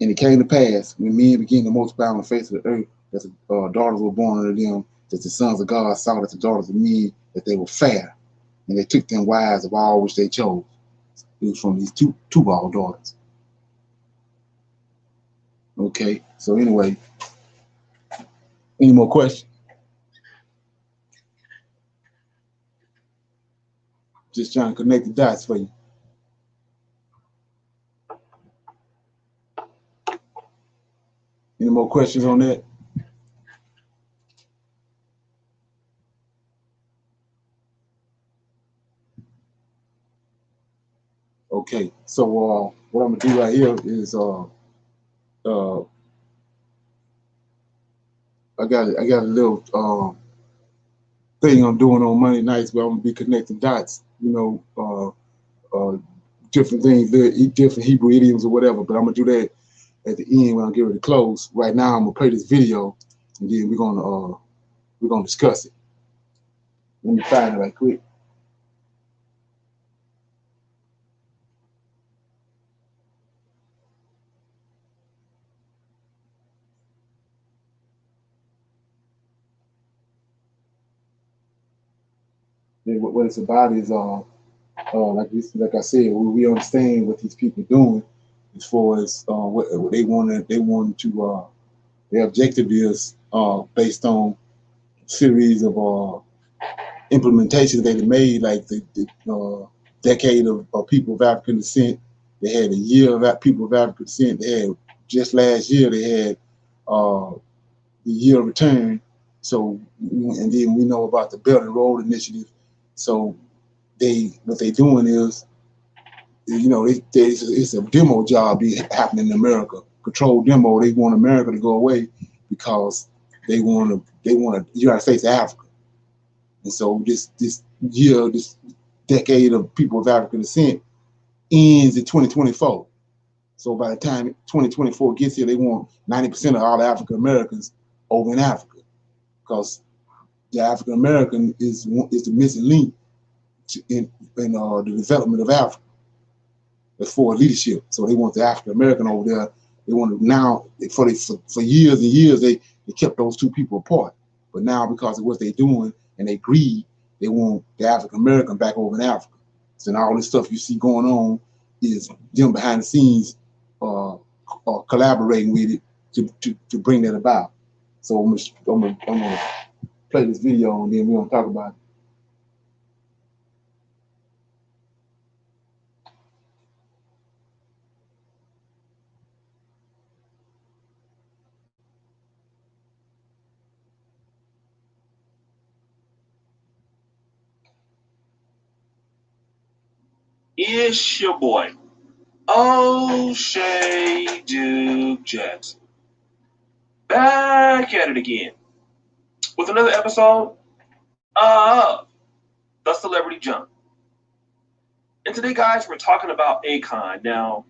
and it came to pass when men began to multiply on the face of the earth that the daughters were born unto them, that the sons of God saw that the daughters of men that they were fair, and they took them wives of all which they chose. It was from these Tubal daughters. Okay, so anyway, any more questions? Just trying to connect the dots for you. Any more questions on that? Okay, so what I'm gonna do right here is I got a little thing I'm doing on Monday nights where I'm gonna be connecting dots, different things, different Hebrew idioms or whatever. But I'm gonna do that at the end when I get ready to close. Right now, I'm gonna play this video, and then we're gonna discuss it. Let me find it right quick. what it's about is like I said, we understand what these people doing as far as what they want to their objective is based on series of implementations that they made, like the decade of people of African descent. They had a year of people of African descent. They had just last year they had the year of return. So, and then we know about the Belt and Road Initiative. So what they doing is, it's a demo job happening in America. Controlled demo. They want America to go away because they want the United States of Africa. And so this decade of people of African descent ends in 2024. So by the time 2024 gets here, they want 90% of all the African Americans over in Africa, because the African American is the missing link in the development of Africa as for leadership. So they want the African American over there. They want to now for years and years they kept those two people apart. But now, because of what they're doing and they greed, they want the African American back over in Africa. So now all this stuff you see going on is them behind the scenes collaborating with it to bring that about. So I'm gonna play this video and then we're gonna talk about it. It's your boy, O'Shea Duke Jackson, back at it again with another episode of The Celebrity Jump. And today, guys, we're talking about Akon. Now,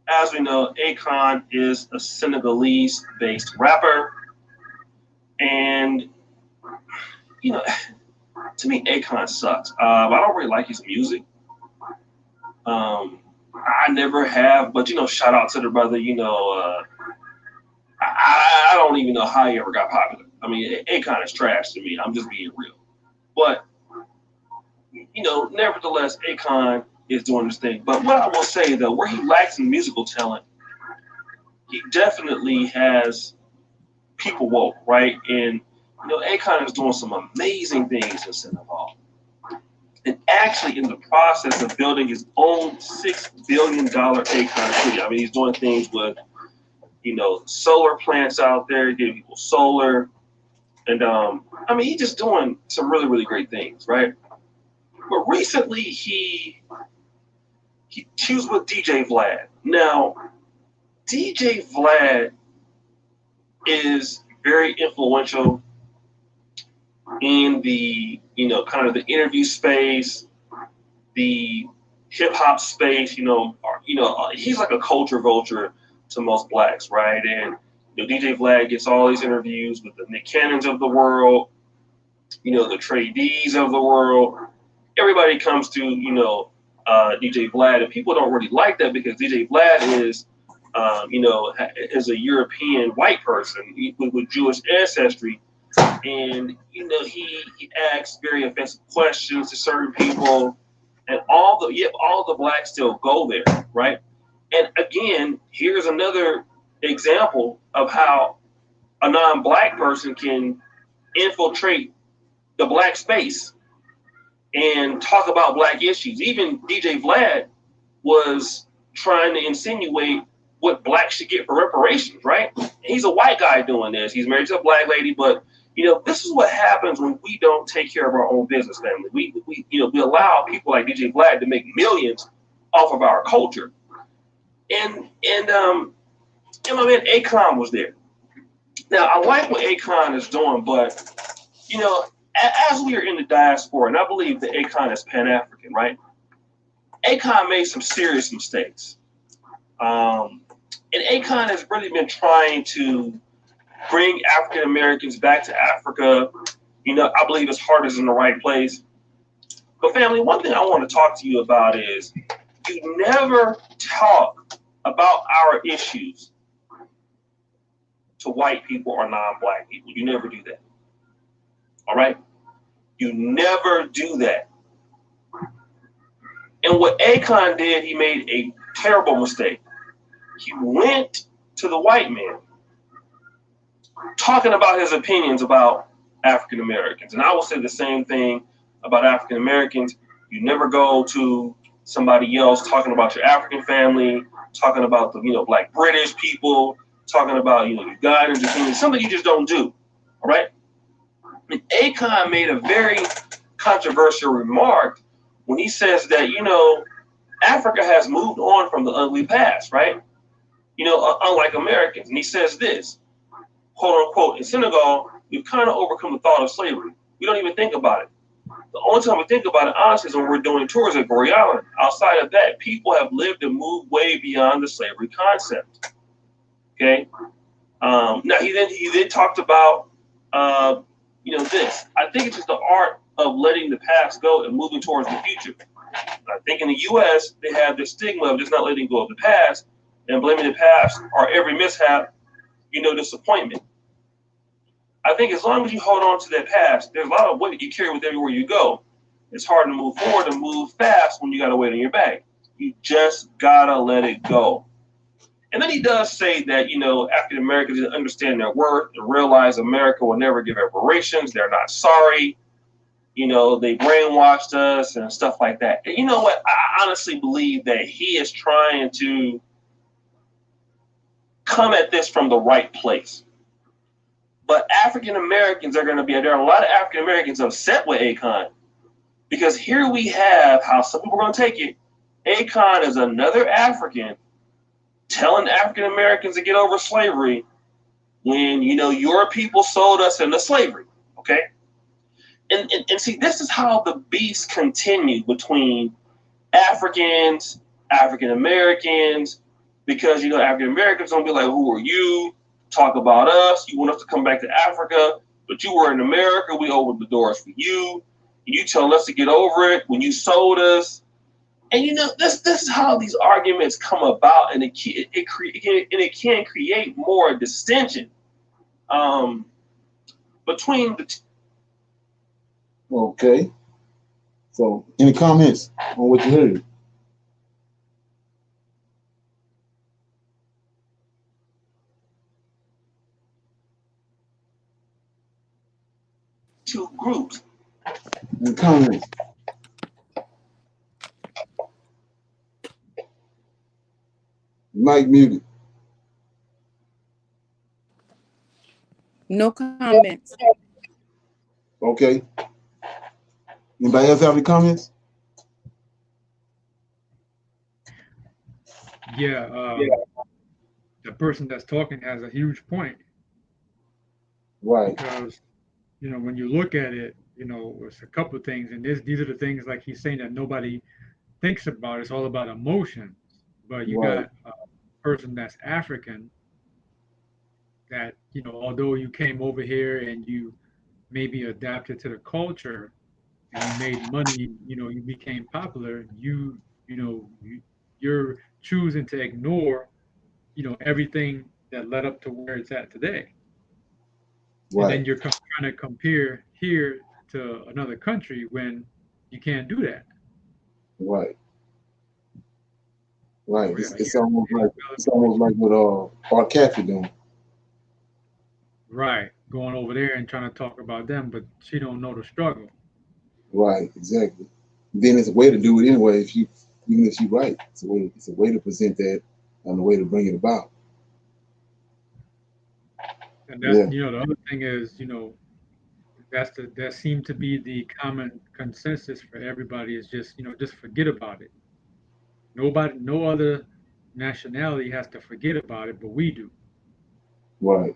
as we know, Akon is a Senegalese-based rapper, and to me, Akon sucks. I don't really like his music. I never have, but shout out to the brother. I don't even know how he ever got popular. I mean, Akon is trash to me. I'm just being real. But nevertheless, Akon is doing this thing. But what I will say though, where he lacks in musical talent, he definitely has people woke, right? And Akon is doing some amazing things in Senegal. And actually in the process of building his own $6 billion Akon city. I mean, he's doing things with, solar plants out there, giving people solar. And, he's just doing some really, really great things, right? But recently he was with DJ Vlad. Now, DJ Vlad is very influential in the kind of the interview space, the hip hop space. He's like a culture vulture to most blacks, right? And DJ Vlad gets all these interviews with the Nick Cannons of the world, the Trey D's of the world. Everybody comes to DJ Vlad, and people don't really like that because DJ Vlad is is a European white person with Jewish ancestry. And he asks very offensive questions to certain people, and all the blacks still go there, right? And again, here's another example of how a non-black person can infiltrate the black space and talk about black issues. Even DJ Vlad was trying to insinuate what blacks should get for reparations, right? He's a white guy doing this. He's married to a black lady, but this is what happens when we don't take care of our own business, family. We allow people like DJ Vlad to make millions off of our culture. And my man Akon was there. Now, I like what Akon is doing, but as we are in the diaspora, and I believe that Akon is Pan-African, right? Akon made some serious mistakes. And Akon has really been trying to bring African Americans back to Africa. I believe his heart is in the right place. But family, one thing I want to talk to you about is you never talk about our issues to white people or non-black people. You never do that. All right? You never do that. And what Akon did, he made a terrible mistake. He went to the white man talking about his opinions about African Americans. And I will say the same thing about African Americans. You never go to somebody else talking about your African family, talking about the, Black British people, talking about, Ugandans, opinions, something you just don't do. All right. And Akon made a very controversial remark when he says that, Africa has moved on from the ugly past, right? Unlike Americans. And he says this, quote unquote, in Senegal, we've kind of overcome the thought of slavery. We don't even think about it. The only time we think about it, honestly, is when we're doing tours at Goree Island. Outside of that, people have lived and moved way beyond the slavery concept. Okay. Now he then talked about, this. I think it's just the art of letting the past go and moving towards the future. I think in the U.S. they have this stigma of just not letting go of the past and blaming the past or every mishap, disappointment. I think as long as you hold on to that past, there's a lot of weight you carry with everywhere you go. It's hard to move forward and move fast when you got a weight on your back. You just gotta let it go. And then he does say that, African Americans understand their worth and realize America will never give reparations. They're not sorry. They brainwashed us and stuff like that. And you know what? I honestly believe that he is trying to come at this from the right place. But African Americans there are a lot of African Americans upset with Akon because here we have how some people are going to take it. Akon is another African telling African Americans to get over slavery when, your people sold us into slavery. Okay. And see, this is how the beast continued between Africans, African Americans, because, African Americans don't be like, who are you? Talk about us. You want us to come back to Africa, but you were in America. We opened the doors for you. You tell us to get over it when you sold us. And, this is how these arguments come about, and it can create more distinction between the two. Okay. So, any comments on what you heard? Two groups. Any comments? Mike muted. No comments. Okay. Anybody else have any comments? Yeah, the person that's talking has a huge point. Right. Because, when you look at it, it's a couple of things, and these are the things like he's saying that nobody thinks about. It's all about emotions. But you got a person that's African that, although you came over here and you maybe adapted to the culture and you made money, you became popular, you're choosing to ignore, everything that led up to where it's at today. Right. And then you're trying to compare here to another country when you can't do that. Right. Right. It's almost like what R. Cathy doing. Right. Going over there and trying to talk about them, but she don't know the struggle. Right. Exactly. Then it's a way to do it anyway. Even if she's right, it's a way to present that and a way to bring it about. And that's the other thing is, that seemed to be the common consensus for everybody is just forget about it. No other nationality has to forget about it, but we do. Right.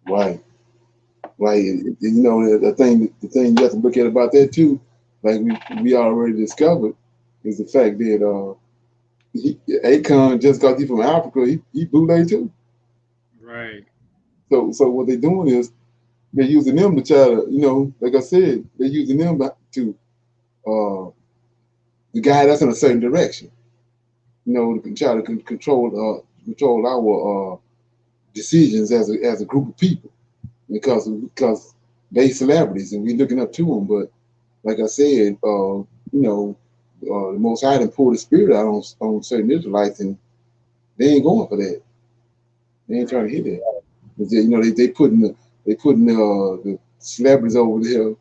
Right. Right. The thing you have to look at about that too, like we already discovered, is the fact that Akon, just because he's from Africa, he bootleg too. Right. So what they're doing is they're using them to try to, like I said, they're using them to the guy that's in a certain direction, to try to control our decisions as a group of people, because they celebrities, and we looking up to them. But like I said, the Most High done pulled the spirit out on certain Israelites, and they ain't going for that. They ain't trying to hit that. They putting the celebrities over there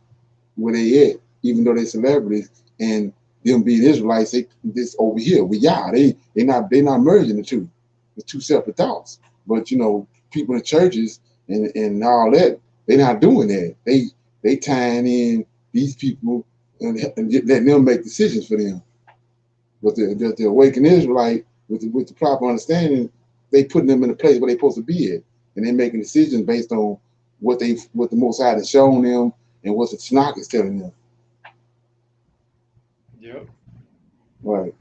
where they at, even though they celebrities, and them being Israelites, they this over here with Yah. They not merging the two. The two separate thoughts. But people in churches and all that, they not doing that. They tying in these people and letting them make decisions for them. But the awakened Israelite with the proper understanding, they putting them in the place where they supposed to be at, and they making decisions based on what the Most High has shown them and what the Tanakh is telling them. Yep. Right.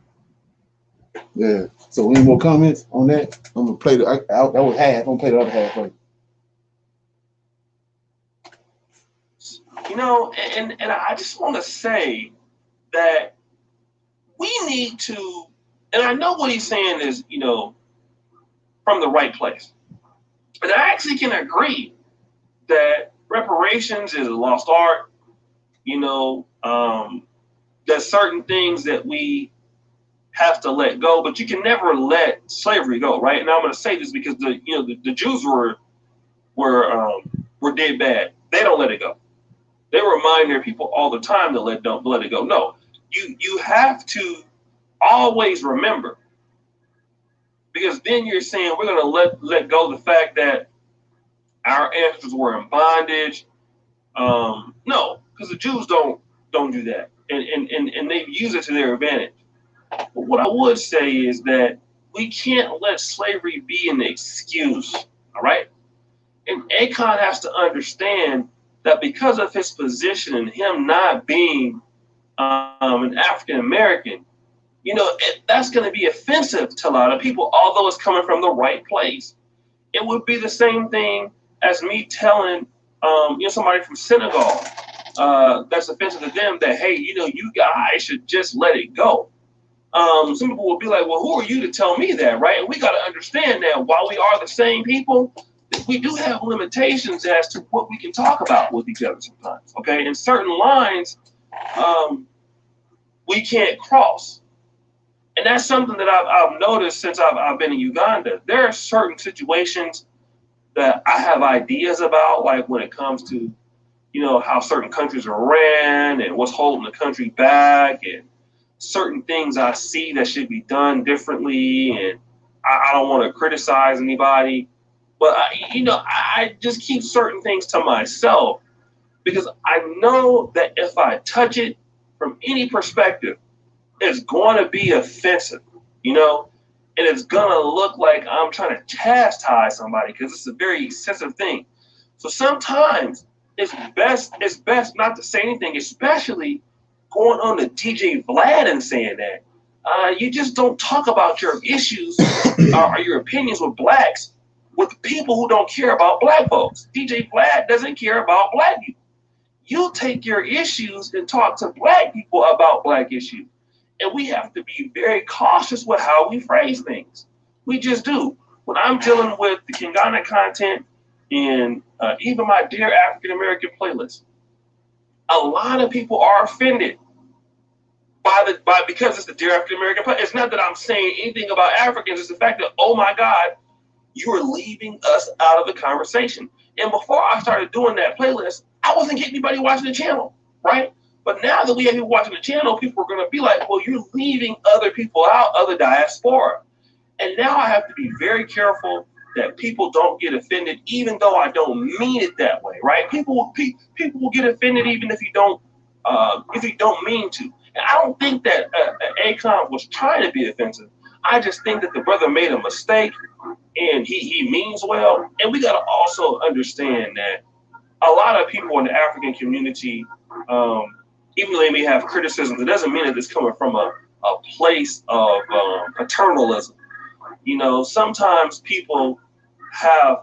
Yeah. So any more comments on that? I'm gonna play that was half. I'm gonna play the other half for you. And I just want to say that we need to, and I know what he's saying is, from the right place. And I actually can agree that reparations is a lost art. There's certain things that we have to let go, but you can never let slavery go, right? And I'm going to say this because the Jews were dead bad. They don't let it go. They remind their people all the time to don't let it go. No, you have to always remember, because then you're saying we're going to let go of the fact that our ancestors were in bondage. No, because the Jews don't do that, and they use it to their advantage. But what I would say is that we can't let slavery be an excuse, all right? And Akon has to understand that because of his position and him not being an African American, that's going to be offensive to a lot of people, although it's coming from the right place. It would be the same thing as me telling somebody from Senegal that's offensive to them that, hey, you guys should just let it go. Some people will be like, well, who are you to tell me that, right? And we got to understand that while we are the same people, we do have limitations as to what we can talk about with each other sometimes, okay? And certain lines we can't cross. And that's something that I've noticed since I've been in Uganda. There are certain situations that I have ideas about, like when it comes to, how certain countries are ran and what's holding the country back, and certain things I see that should be done differently. And I don't want to criticize anybody, but I just keep certain things to myself because I know that if I touch it from any perspective, it's going to be offensive, and it's going to look like I'm trying to chastise somebody because it's a very sensitive thing. So sometimes it's best not to say anything, especially going on to DJ Vlad and saying that. You just don't talk about your issues or your opinions with blacks with people who don't care about black folks. DJ Vlad doesn't care about black people. You take your issues and talk to black people about black issues. And we have to be very cautious with how we phrase things. We just do. When I'm dealing with the Kingana content and even my Dear African American playlist, a lot of people are offended because it's the Dear African American playlist. It's not that I'm saying anything about Africans. It's the fact that, oh my God, you are leaving us out of the conversation. And before I started doing that playlist, I wasn't getting anybody watching the channel, right? But now that we have people watching the channel, people are going to be like, well, you're leaving other people out, other diaspora. And now I have to be very careful that people don't get offended, even though I don't mean it that way, right? People will get offended even if you don't mean to. And I don't think that Akon was trying to be offensive. I just think that the brother made a mistake, and he means well. And we got to also understand that a lot of people in the African community, even though they may have criticisms, it doesn't mean that it's coming from a place of paternalism. Sometimes people have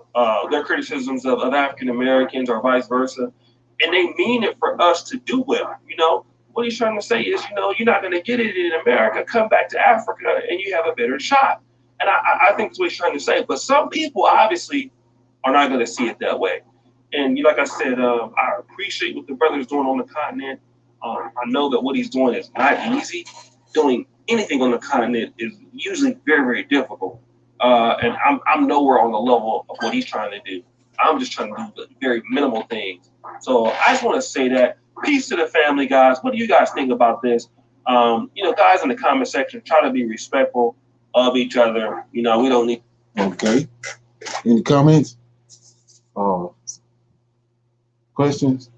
their criticisms of African Americans or vice versa, and they mean it for us to do well. What he's trying to say is, you're not going to get it in America. Come back to Africa, and you have a better shot. And I think that's what he's trying to say. But some people obviously are not going to see it that way. And like I said, I appreciate what the brother is doing on the continent. I know that what he's doing is not easy. Doing anything on the continent is usually very, very difficult. And I'm nowhere on the level of what he's trying to do. I'm just trying to do the very minimal things. So I just want to say that peace to the family, guys. What do you guys think about this? Guys in the comment section, try to be respectful of each other. We don't need. Okay. Any comments? Questions?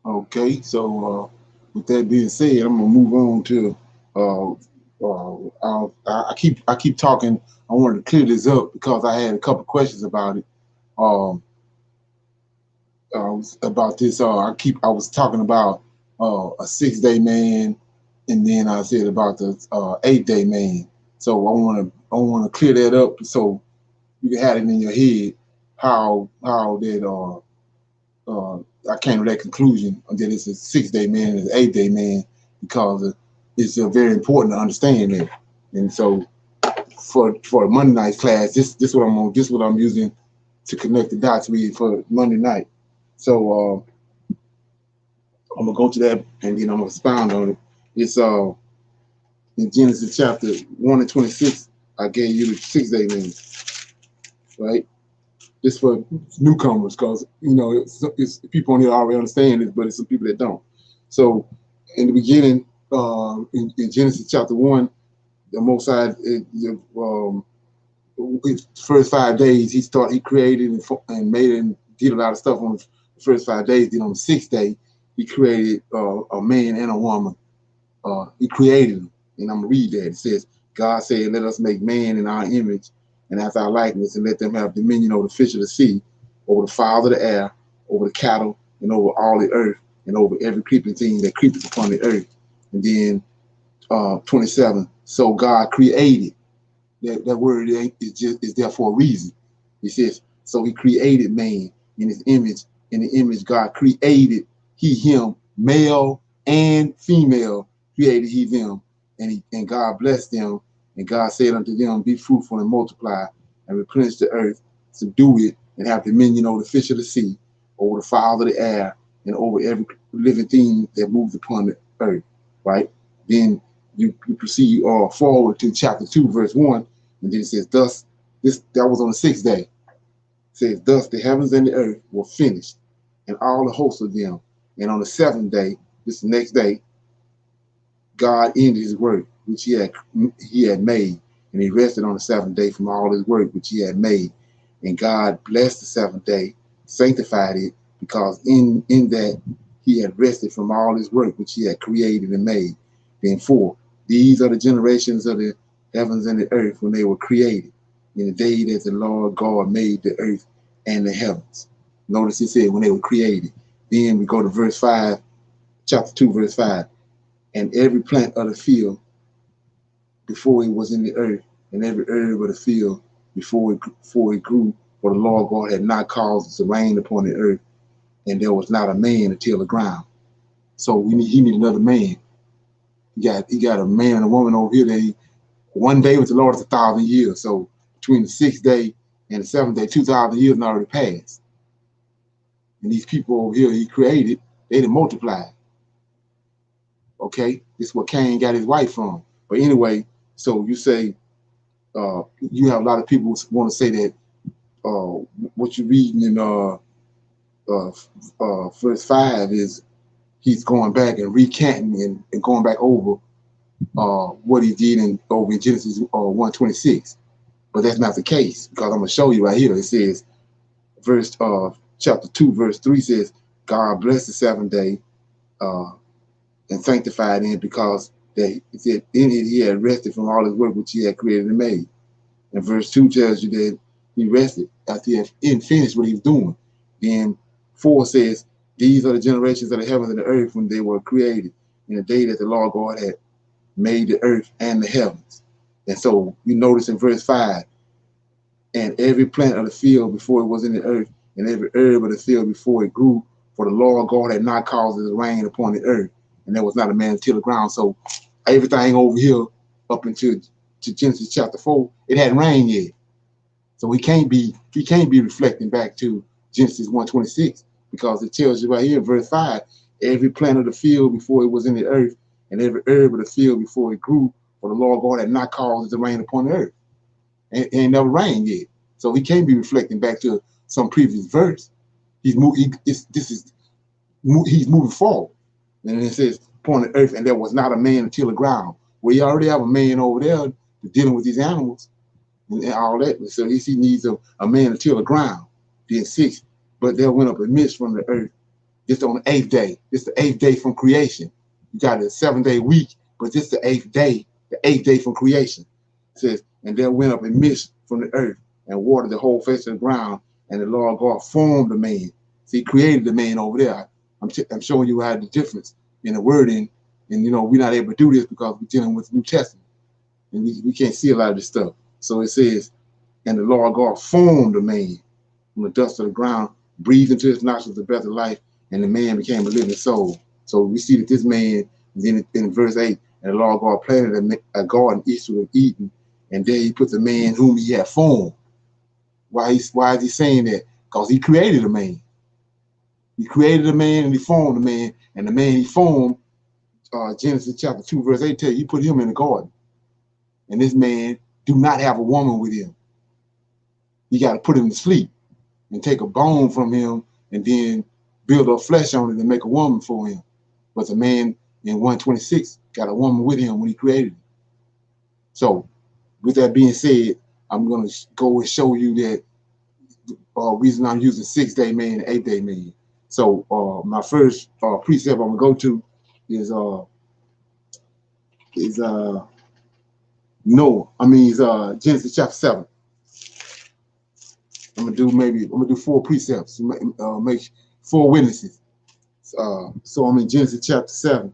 Okay, so with that being said, I'm gonna move on to I keep talking. I wanted to clear this up because I had a couple questions about it. About this. I was talking about a 6-day man, and then I said about the 8-day man. So I want to clear that up so you can have it in your head how that I came to that conclusion that it's a 6-day man and an 8-day man because it's very important to understand that. And so for Monday night class, this what I'm using to connect the dots with for Monday night. So I'm gonna go to that and then I'm gonna expound on it. It's in Genesis chapter 1:26. I gave you the 6-day man, right? Just for newcomers, because it's people on here already understand it, but it's some people that don't. So in the beginning, in Genesis chapter 1, the Most High, his first 5 days, he created and made and did a lot of stuff on the first 5 days. Then on the 6th day, he created a man and a woman. He created them, and I'm gonna read that. It says, God said, "Let us make man in our image and after our likeness, and let them have dominion over the fish of the sea, over the fowls of the air, over the cattle, and over all the earth, and over every creeping thing that creepeth upon the earth." And then 27. So God created. That word is there for a reason. He says, so he created man in his image. In the image God created he him, male and female created he them. And God blessed them. And God said unto them, be fruitful and multiply and replenish the earth, subdue it, and have dominion over the fish of the sea, over the fowl of the air, and over every living thing that moves upon the earth. Right? Then you proceed forward to chapter 2, verse 1, and then it says, thus, that was on the 6th day. It says, thus the heavens and the earth were finished, and all the hosts of them. And on the 7th day, this the next day, God ended his work which he had made, and he rested on the 7th day from all his work which he had made. And God blessed the 7th day, sanctified it, because in that he had rested from all his work which he had created and made. Then 4, these are the generations of the heavens and the earth when they were created, in the day that the Lord God made the earth and the heavens. Notice he said when they were created. Then we go to verse 5, chapter 2, verse 5. And every plant of the field before it was in the earth, and every herb of the field before it grew, for the Lord God had not caused it to rain upon the earth, and there was not a man to till the ground. So he need another man. He got a man and a woman over here that one day with the Lord is 1,000 years. So between the 6th day and the 7th day, 2,000 years already passed. And these people over here he created, they didn't multiply. Okay, this is where Cain got his wife from. But anyway, so you say you have a lot of people want to say that what you're reading in verse 5 is he's going back and recanting and going back over what he did over in Genesis 1:26. But that's not the case, because I'm going to show you right here. It says, chapter 2, verse 3 says, God blessed the 7th day and sanctified it, because that it said in it he had rested from all his work which he had created and made. And verse 2 tells you that he rested after he had finished what he was doing. Then 4 says, these are the generations of the heavens and the earth when they were created, in the day that the Lord God had made the earth and the heavens. And so you notice in verse 5, and every plant of the field before it was in the earth, and every herb of the field before it grew, for the Lord God had not caused it to rain upon the earth, and there was not a man till the ground. So everything over here up into Genesis chapter 4, it hadn't rained yet. So he can't be reflecting back to Genesis 1:26, because it tells you right here in verse 5, every plant of the field before it was in the earth, and every herb of the field before it grew, for the Lord God had not caused it to rain upon the earth. And it ain't never rained yet. So he can't be reflecting back to some previous verse. He's moving forward. And it says, upon the earth, and there was not a man until the ground. Well, you already have a man over there dealing with these animals and all that. So he needs a man until the ground. Then 6, but there went up a mist from the earth. Just on the 8th day. It's the 8th day from creation. You got a 7-day week, but this the 8th day from creation. It says, and there went up a mist from the earth and watered the whole face of the ground, and the Lord God formed the man. See, he created the man over there. I'm showing you how the difference in the wording, and you know, we're not able to do this because we're dealing with the New Testament, and we can't see a lot of this stuff. So it says, and the Lord God formed the man from the dust of the ground, breathed into his nostrils the breath of life, and the man became a living soul. So we see that this man, in verse 8, and the Lord God planted a garden eastward of Eden, and there he put the man whom he had formed. Why is he saying that? Because he created a man. He created a man and he formed a man, and the man he formed, Genesis chapter 2, verse 8 tell you, he put him in the garden. And this man do not have a woman with him. You got to put him to sleep and take a bone from him and then build up flesh on it and make a woman for him. But the man in 1:26 got a woman with him when he created it. So with that being said, I'm going to go and show you that reason I'm using 6-day man and 8-day man. So my first precept I'm going to go to is Genesis chapter 7. I'm gonna do 4 precepts, make 4 witnesses. So I'm in Genesis chapter 7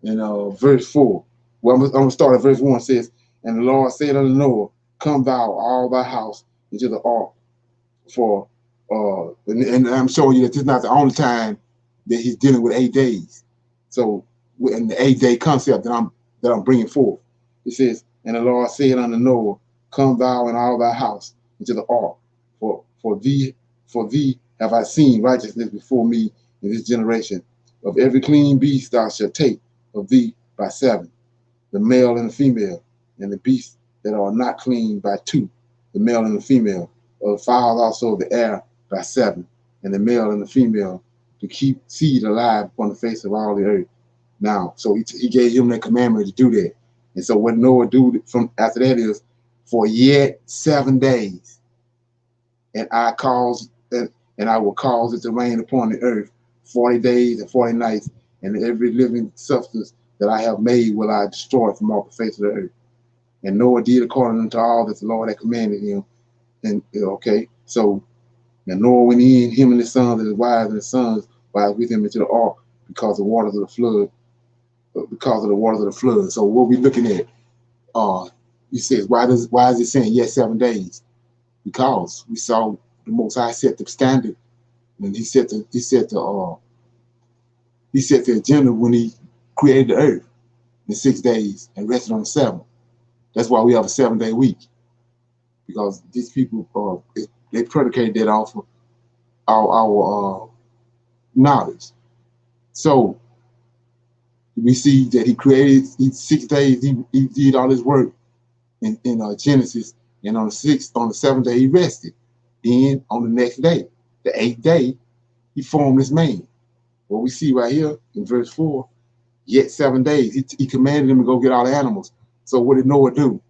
and verse 4. Well, I'm gonna start at verse 1. It says, and the Lord said unto Noah, come thou all thy house into the ark, for and I'm showing you that this is not the only time that he's dealing with 8 days. So in the 8-day concept that I'm bringing forth, it says, and the Lord said unto Noah, come thou and all thy house into the ark, for thee have I seen righteousness before me in this generation. Of every clean beast thou shalt take of thee by 7, the male and the female, and the beasts that are not clean by 2, the male and the female, of the fowls also of the air by 7, and the male and the female, to keep seed alive upon the face of all the earth. Now, so he gave him that commandment to do that. And so what Noah do from after that is, for yet 7 days, and I will cause it to rain upon the earth 40 days and 40 nights, and every living substance that I have made will I destroy from off the face of the earth. And Noah did according to all that the Lord had commanded him. And okay, so and Noah went in, him and his sons and his wives and his sons wives with him into the ark because of the waters of the flood. So what we're looking at, he says, why is he saying yes 7 days? Because we saw the Most High set the standard, and he set the agenda when he created the earth in 6 days and rested on the 7th. That's why we have a 7-day week, because these people they predicated that off of our knowledge. So we see that he created 6 days. He did all his work in Genesis, and on the 7th day he rested. Then on the next day, the 8th day, he formed this man. What we see right here in verse 4, yet 7 days, he commanded him to go get all the animals. So what did Noah do?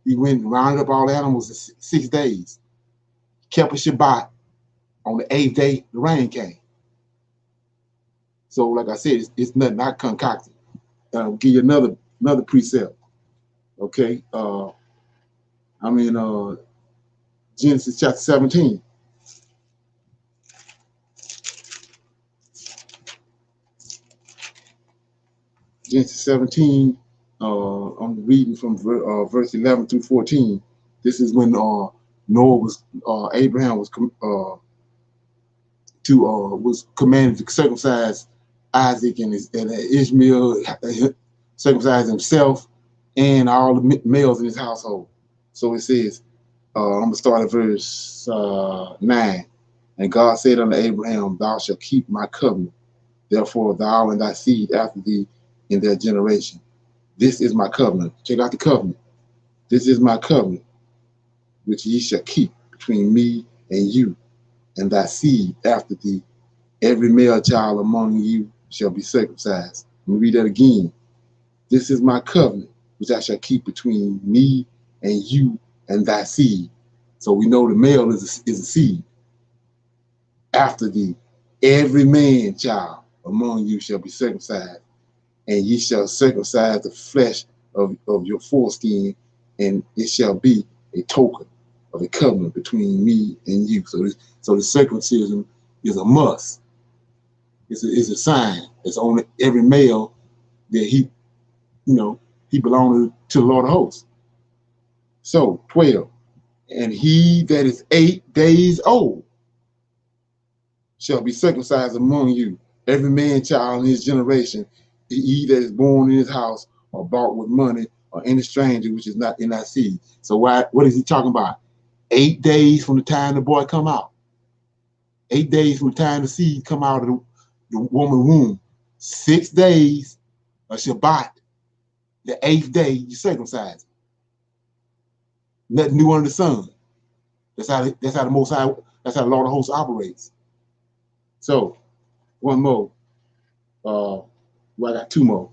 He went and rounded up all the animals in 6 days, kept a Shabbat. On the 8th day, the rain came. So like I said, it's nothing I concocted. I'll give you another precept. Okay, I'm in Genesis chapter 17. Genesis 17, I'm reading from verse 11 through 14. This is when Abraham was commanded to circumcise Isaac and Ishmael circumcised himself and all the males in his household. So it says, I'm going to start at verse 9. And God said unto Abraham, thou shalt keep my covenant. Therefore, thou and thy seed after thee in their generation. This is my covenant. Check out the covenant. This is my covenant, which ye shall keep between me and you and thy seed after thee. Every male child among you shall be circumcised. Let me read that again. This is my covenant, which I shall keep between me and you and thy seed. So we know the male is a seed. After thee, every man child among you shall be circumcised, and ye shall circumcise the flesh of your foreskin, and it shall be a token of a covenant between me and you. So the circumcision is a must. It's a sign. It's on every male that he belongs to the Lord of hosts. So 12, and he that is 8 days old shall be circumcised among you, every man child in his generation, he that is born in his house or bought with money, or any stranger which is not in thy seed. So what is he talking about? 8 days from the time the boy come out. 8 days from the time the seed come out of the woman's womb. 6 days of Shabbat. The 8th day you circumcise. Nothing new under the sun. That's how the Most High, that's how the Lord of Hosts operates. So one more. Well, I got 2 more.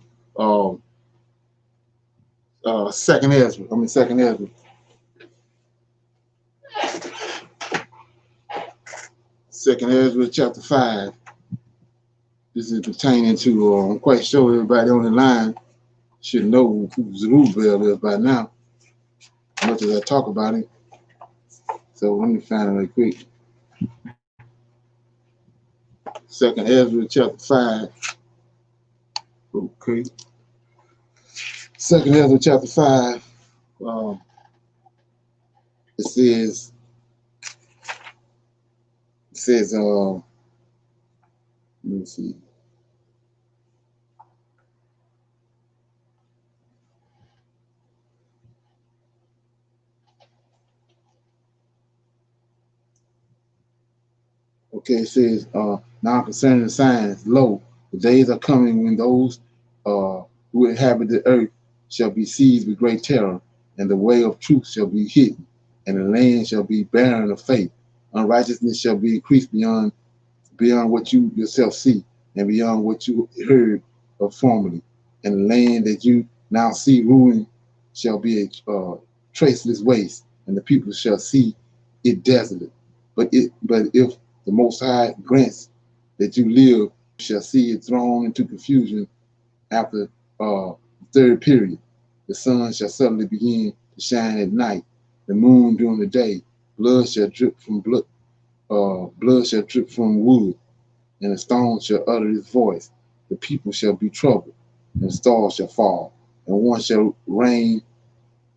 Second Ezra. Second Ezra chapter 5. This is pertaining to, I'm quite sure everybody on the line should know who Zerubbabel is by now, much as I talk about it. So let me find it right quick. Second Ezra chapter 5. Okay. Second Ezra chapter 5. It says, let me see. Okay, it says, now concerning the signs, lo, the days are coming when those who inhabit the earth shall be seized with great terror, and the way of truth shall be hidden, and the land shall be barren of faith. Unrighteousness shall be increased beyond what you yourself see, and beyond what you heard of formerly. And the land that you now see ruined shall be a traceless waste, and the people shall see it desolate. But if the Most High grants that you live, you shall see it thrown into confusion after the 3rd period. The sun shall suddenly begin to shine at night, the moon during the day. Blood shall drip from wood, and the stone shall utter its voice. The people shall be troubled, and the stars shall fall, and one shall reign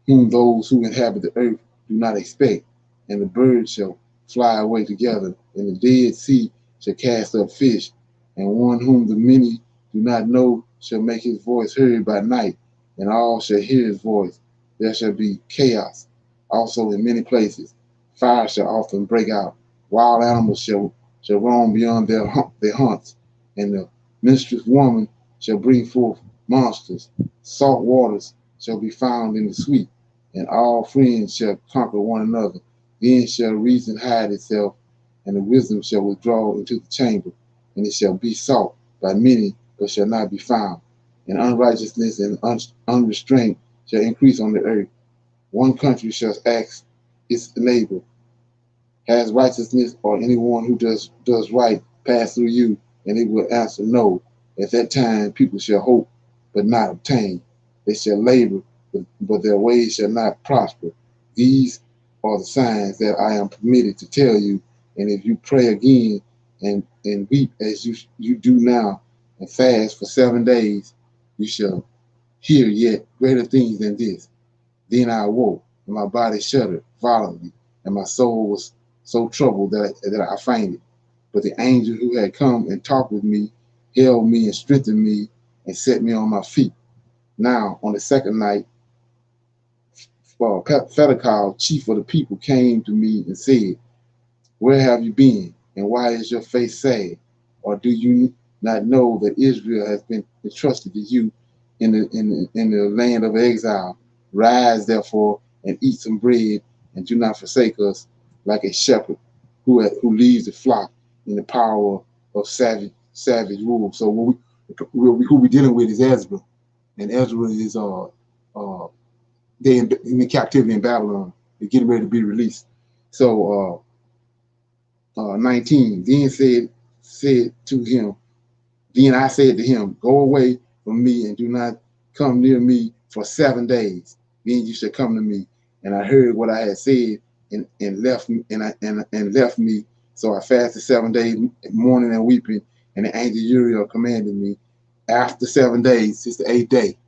whom those who inhabit the earth do not expect, and the birds shall fly away together, and the Dead Sea shall cast up fish, and one whom the many do not know shall make his voice heard by night, and all shall hear his voice. There shall be chaos also in many places. Fire shall often break out. Wild animals shall roam beyond their haunts, and the minstrous woman shall bring forth monsters. Salt waters shall be found in the sweet, and all friends shall conquer one another. Then shall reason hide itself, and the wisdom shall withdraw into the chamber, and it shall be sought by many, but shall not be found. And unrighteousness and unrestraint shall increase on the earth. One country shall ask its neighbor, has righteousness or anyone who does right pass through you? And it will answer, no. At that time people shall hope, but not obtain. They shall labor, but their ways shall not prosper. These are the signs that I am permitted to tell you. And if you pray again and weep as you do now, and fast for 7 days, you shall hear yet greater things than this. Then I awoke, and my body shuddered violently, and my soul was so troubled that I fainted. But the angel who had come and talked with me held me and strengthened me and set me on my feet. Now, on the second night, Fedekal, chief of the people, came to me and said, where have you been, and why is your face sad? Or do you not know that Israel has been entrusted to you in the land of exile? Rise, therefore, and eat some bread, and do not forsake us, like a shepherd who leaves the flock in the power of savage rule. So who we dealing with is Ezra, and Ezra is they in the captivity in Babylon. They're getting ready to be released. So 19. Then I said to him, go away from me and do not come near me for 7 days. Then you shall come to me. And I heard what I had said and left me and left me. So I fasted 7 days, mourning and weeping. And the angel Uriel commanded me. After 7 days, it's the 8th day.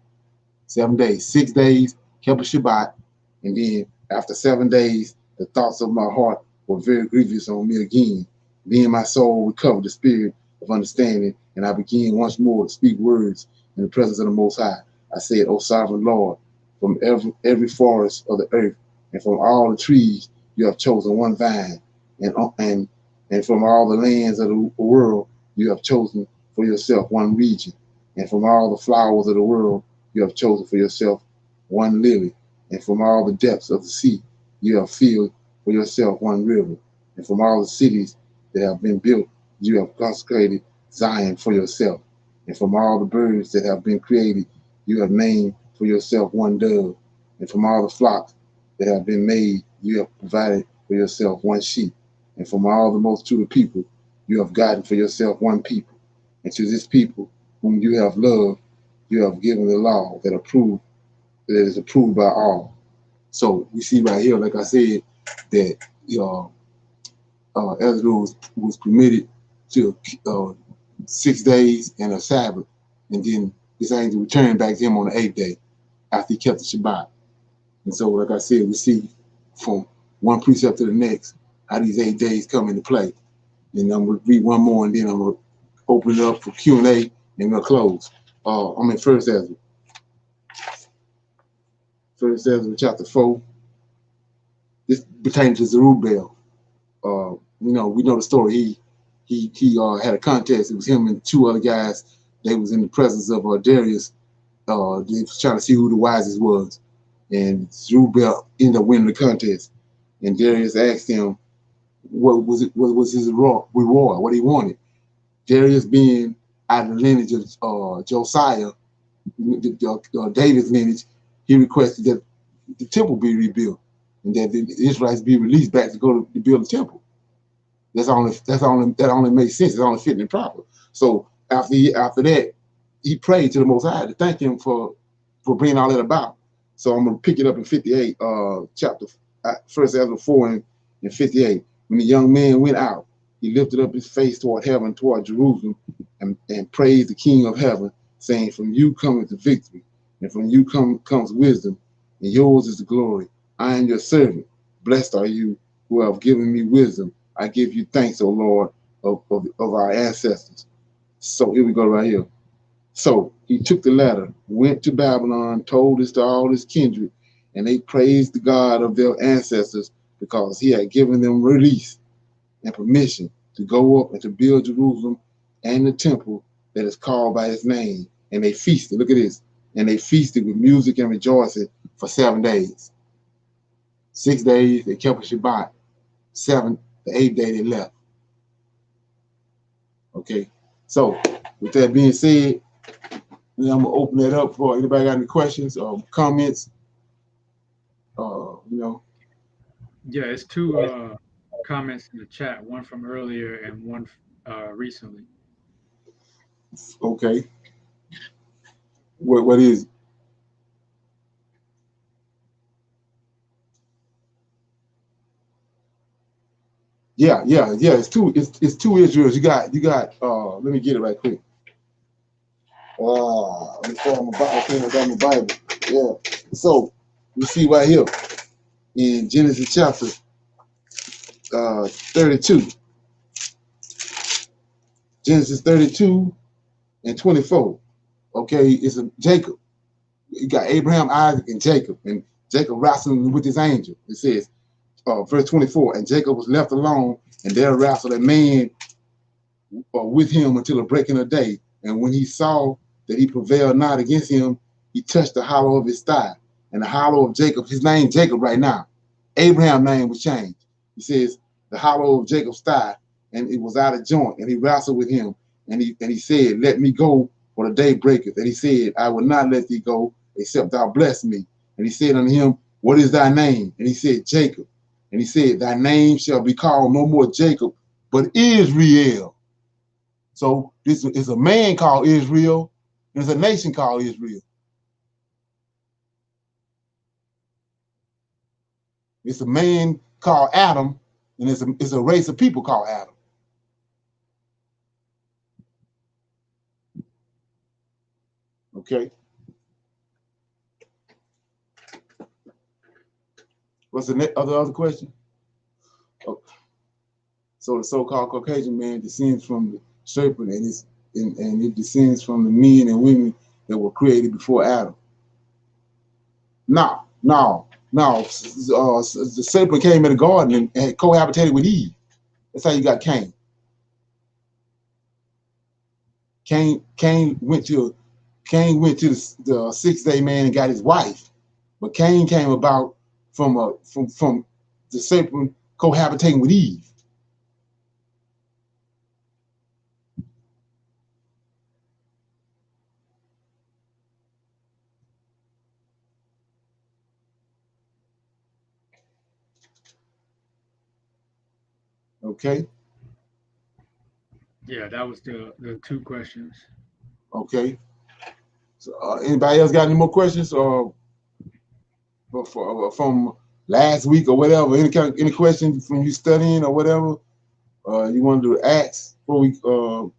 7 days, 6 days, kept a Shabbat, and then after 7 days, the thoughts of my heart were very grievous on me again. Then my soul recovered the spirit of understanding, and I began once more to speak words in the presence of the Most High. I said, O sovereign Lord, from every forest of the earth, and from all the trees, you have chosen one vine, and from all the lands of the world, you have chosen for yourself one region, and from all the flowers of the world, you have chosen for yourself one lily, and from all the depths of the sea, you have filled for yourself one river, and from all the cities that have been built, you have consecrated Zion for yourself, and from all the birds that have been created, you have named for yourself one dove, and from all the flocks that have been made, you have provided for yourself one sheep, and from all the multitude of people, you have gotten for yourself one people, and to this people whom you have loved, you have given the law that is approved by all. So we see right here, like I said, that Ezra was permitted to 6 days and a Sabbath, and then this angel returned back to him on the 8th day after he kept the Shabbat. And so, like I said, we see from one precept to the next how these 8 days come into play. And I'm going to read one more, and then I'm going to open it up for Q&A, and we'll close. I'm in First Ezra. First Ezra chapter 4. This pertains to Zerubbabel. We know the story. He had a contest. It was him and 2 other guys. They was in the presence of Darius. They was trying to see who the wisest was. And Zerubbabel ended up winning the contest. And Darius asked him what was his reward, what he wanted. Darius, being out of the lineage of Josiah, David's lineage, he requested that the temple be rebuilt and that the Israelites be released back to go to build the temple. That only makes sense. It's only fitting and proper. So after that, he prayed to the Most High to thank him for bringing all that about. So I'm gonna pick it up in 58, chapter 1 Ezra 4 and 58. When the young man went out, he lifted up his face toward heaven, toward Jerusalem, and praised the King of heaven, saying, "From you cometh the victory, and from you comes wisdom, and yours is the glory. I am your servant. Blessed are you who have given me wisdom. I give you thanks, O Lord, of our ancestors." So here we go right here. So he took the letter, went to Babylon, told this to all his kindred, and they praised the God of their ancestors because he had given them release and permission to go up and to build Jerusalem and the temple that is called by his name. And they feasted, look at this, and they feasted with music and rejoicing for 7 days. 6 days, they kept a Shabbat. The 8th day, they left. Okay, so with that being said, then I'm gonna open that up for anybody got any questions or comments. Yeah, it's 2 comments in the chat, one from earlier and one recently. Okay. What is it? Yeah. It's two Israels. You got. Let me get it right quick. Let me pull my Bible. Yeah. So you see right here in Genesis chapter 32. Genesis 32 and 24. Okay, it's a Jacob. You got Abraham, Isaac, and Jacob, and Jacob wrestling with his angel. It says, verse 24, and Jacob was left alone, and there wrestled a man with him until the breaking of day. And when he saw that he prevailed not against him, he touched the hollow of his thigh. And the hollow of Jacob, his name Jacob right now. Abraham's name was changed. He says the hollow of Jacob's thigh, and it was out of joint. And he wrestled with him, and he said, let me go, for the day breaketh. And he said, I will not let thee go, except thou bless me. And he said unto him, what is thy name? And he said, Jacob. And he said, thy name shall be called no more Jacob, but Israel. So this is a man called Israel. There's a nation called Israel. It's a man called Adam, and it's a race of people called Adam. Okay. What's the other question? Oh. So the so-called Caucasian man descends from the serpent, and it descends from the men and women that were created before Adam. No. The serpent came in the garden and cohabitated with Eve. That's how you got Cain. Cain went to the sixth-day man and got his wife, but Cain came about from the serpent cohabitating with Eve. Okay. Yeah, that was the two questions. Okay. So anybody else got any more questions from last week or whatever? Any questions from you studying or whatever you wanted to ask before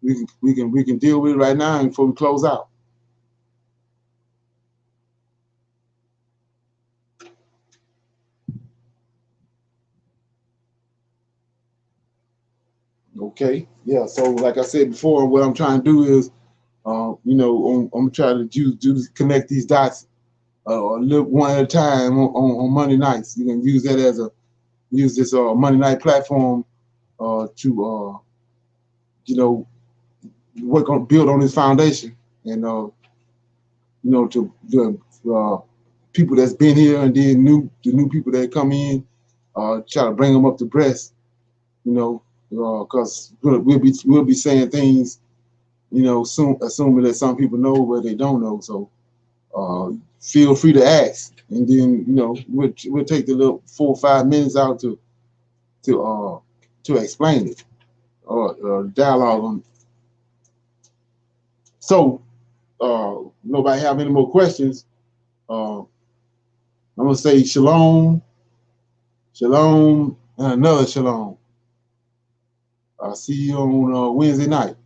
we can deal with it right now and before we close out? Okay. Yeah. So like I said before, what I'm trying to do is, I'm trying to connect these dots live one at a time on Monday nights. You can use that use this Monday night platform to build on this foundation, and to the people that's been here, and then the new people that come in, try to bring them up to breast, because we'll be saying things, soon, assuming that some people know where they don't know. So feel free to ask, and then we'll take the little 4 or 5 minutes out to explain it or dialogue on it. So nobody have any more questions? I'm gonna say shalom, shalom, and another shalom. I'll see you on Wednesday night.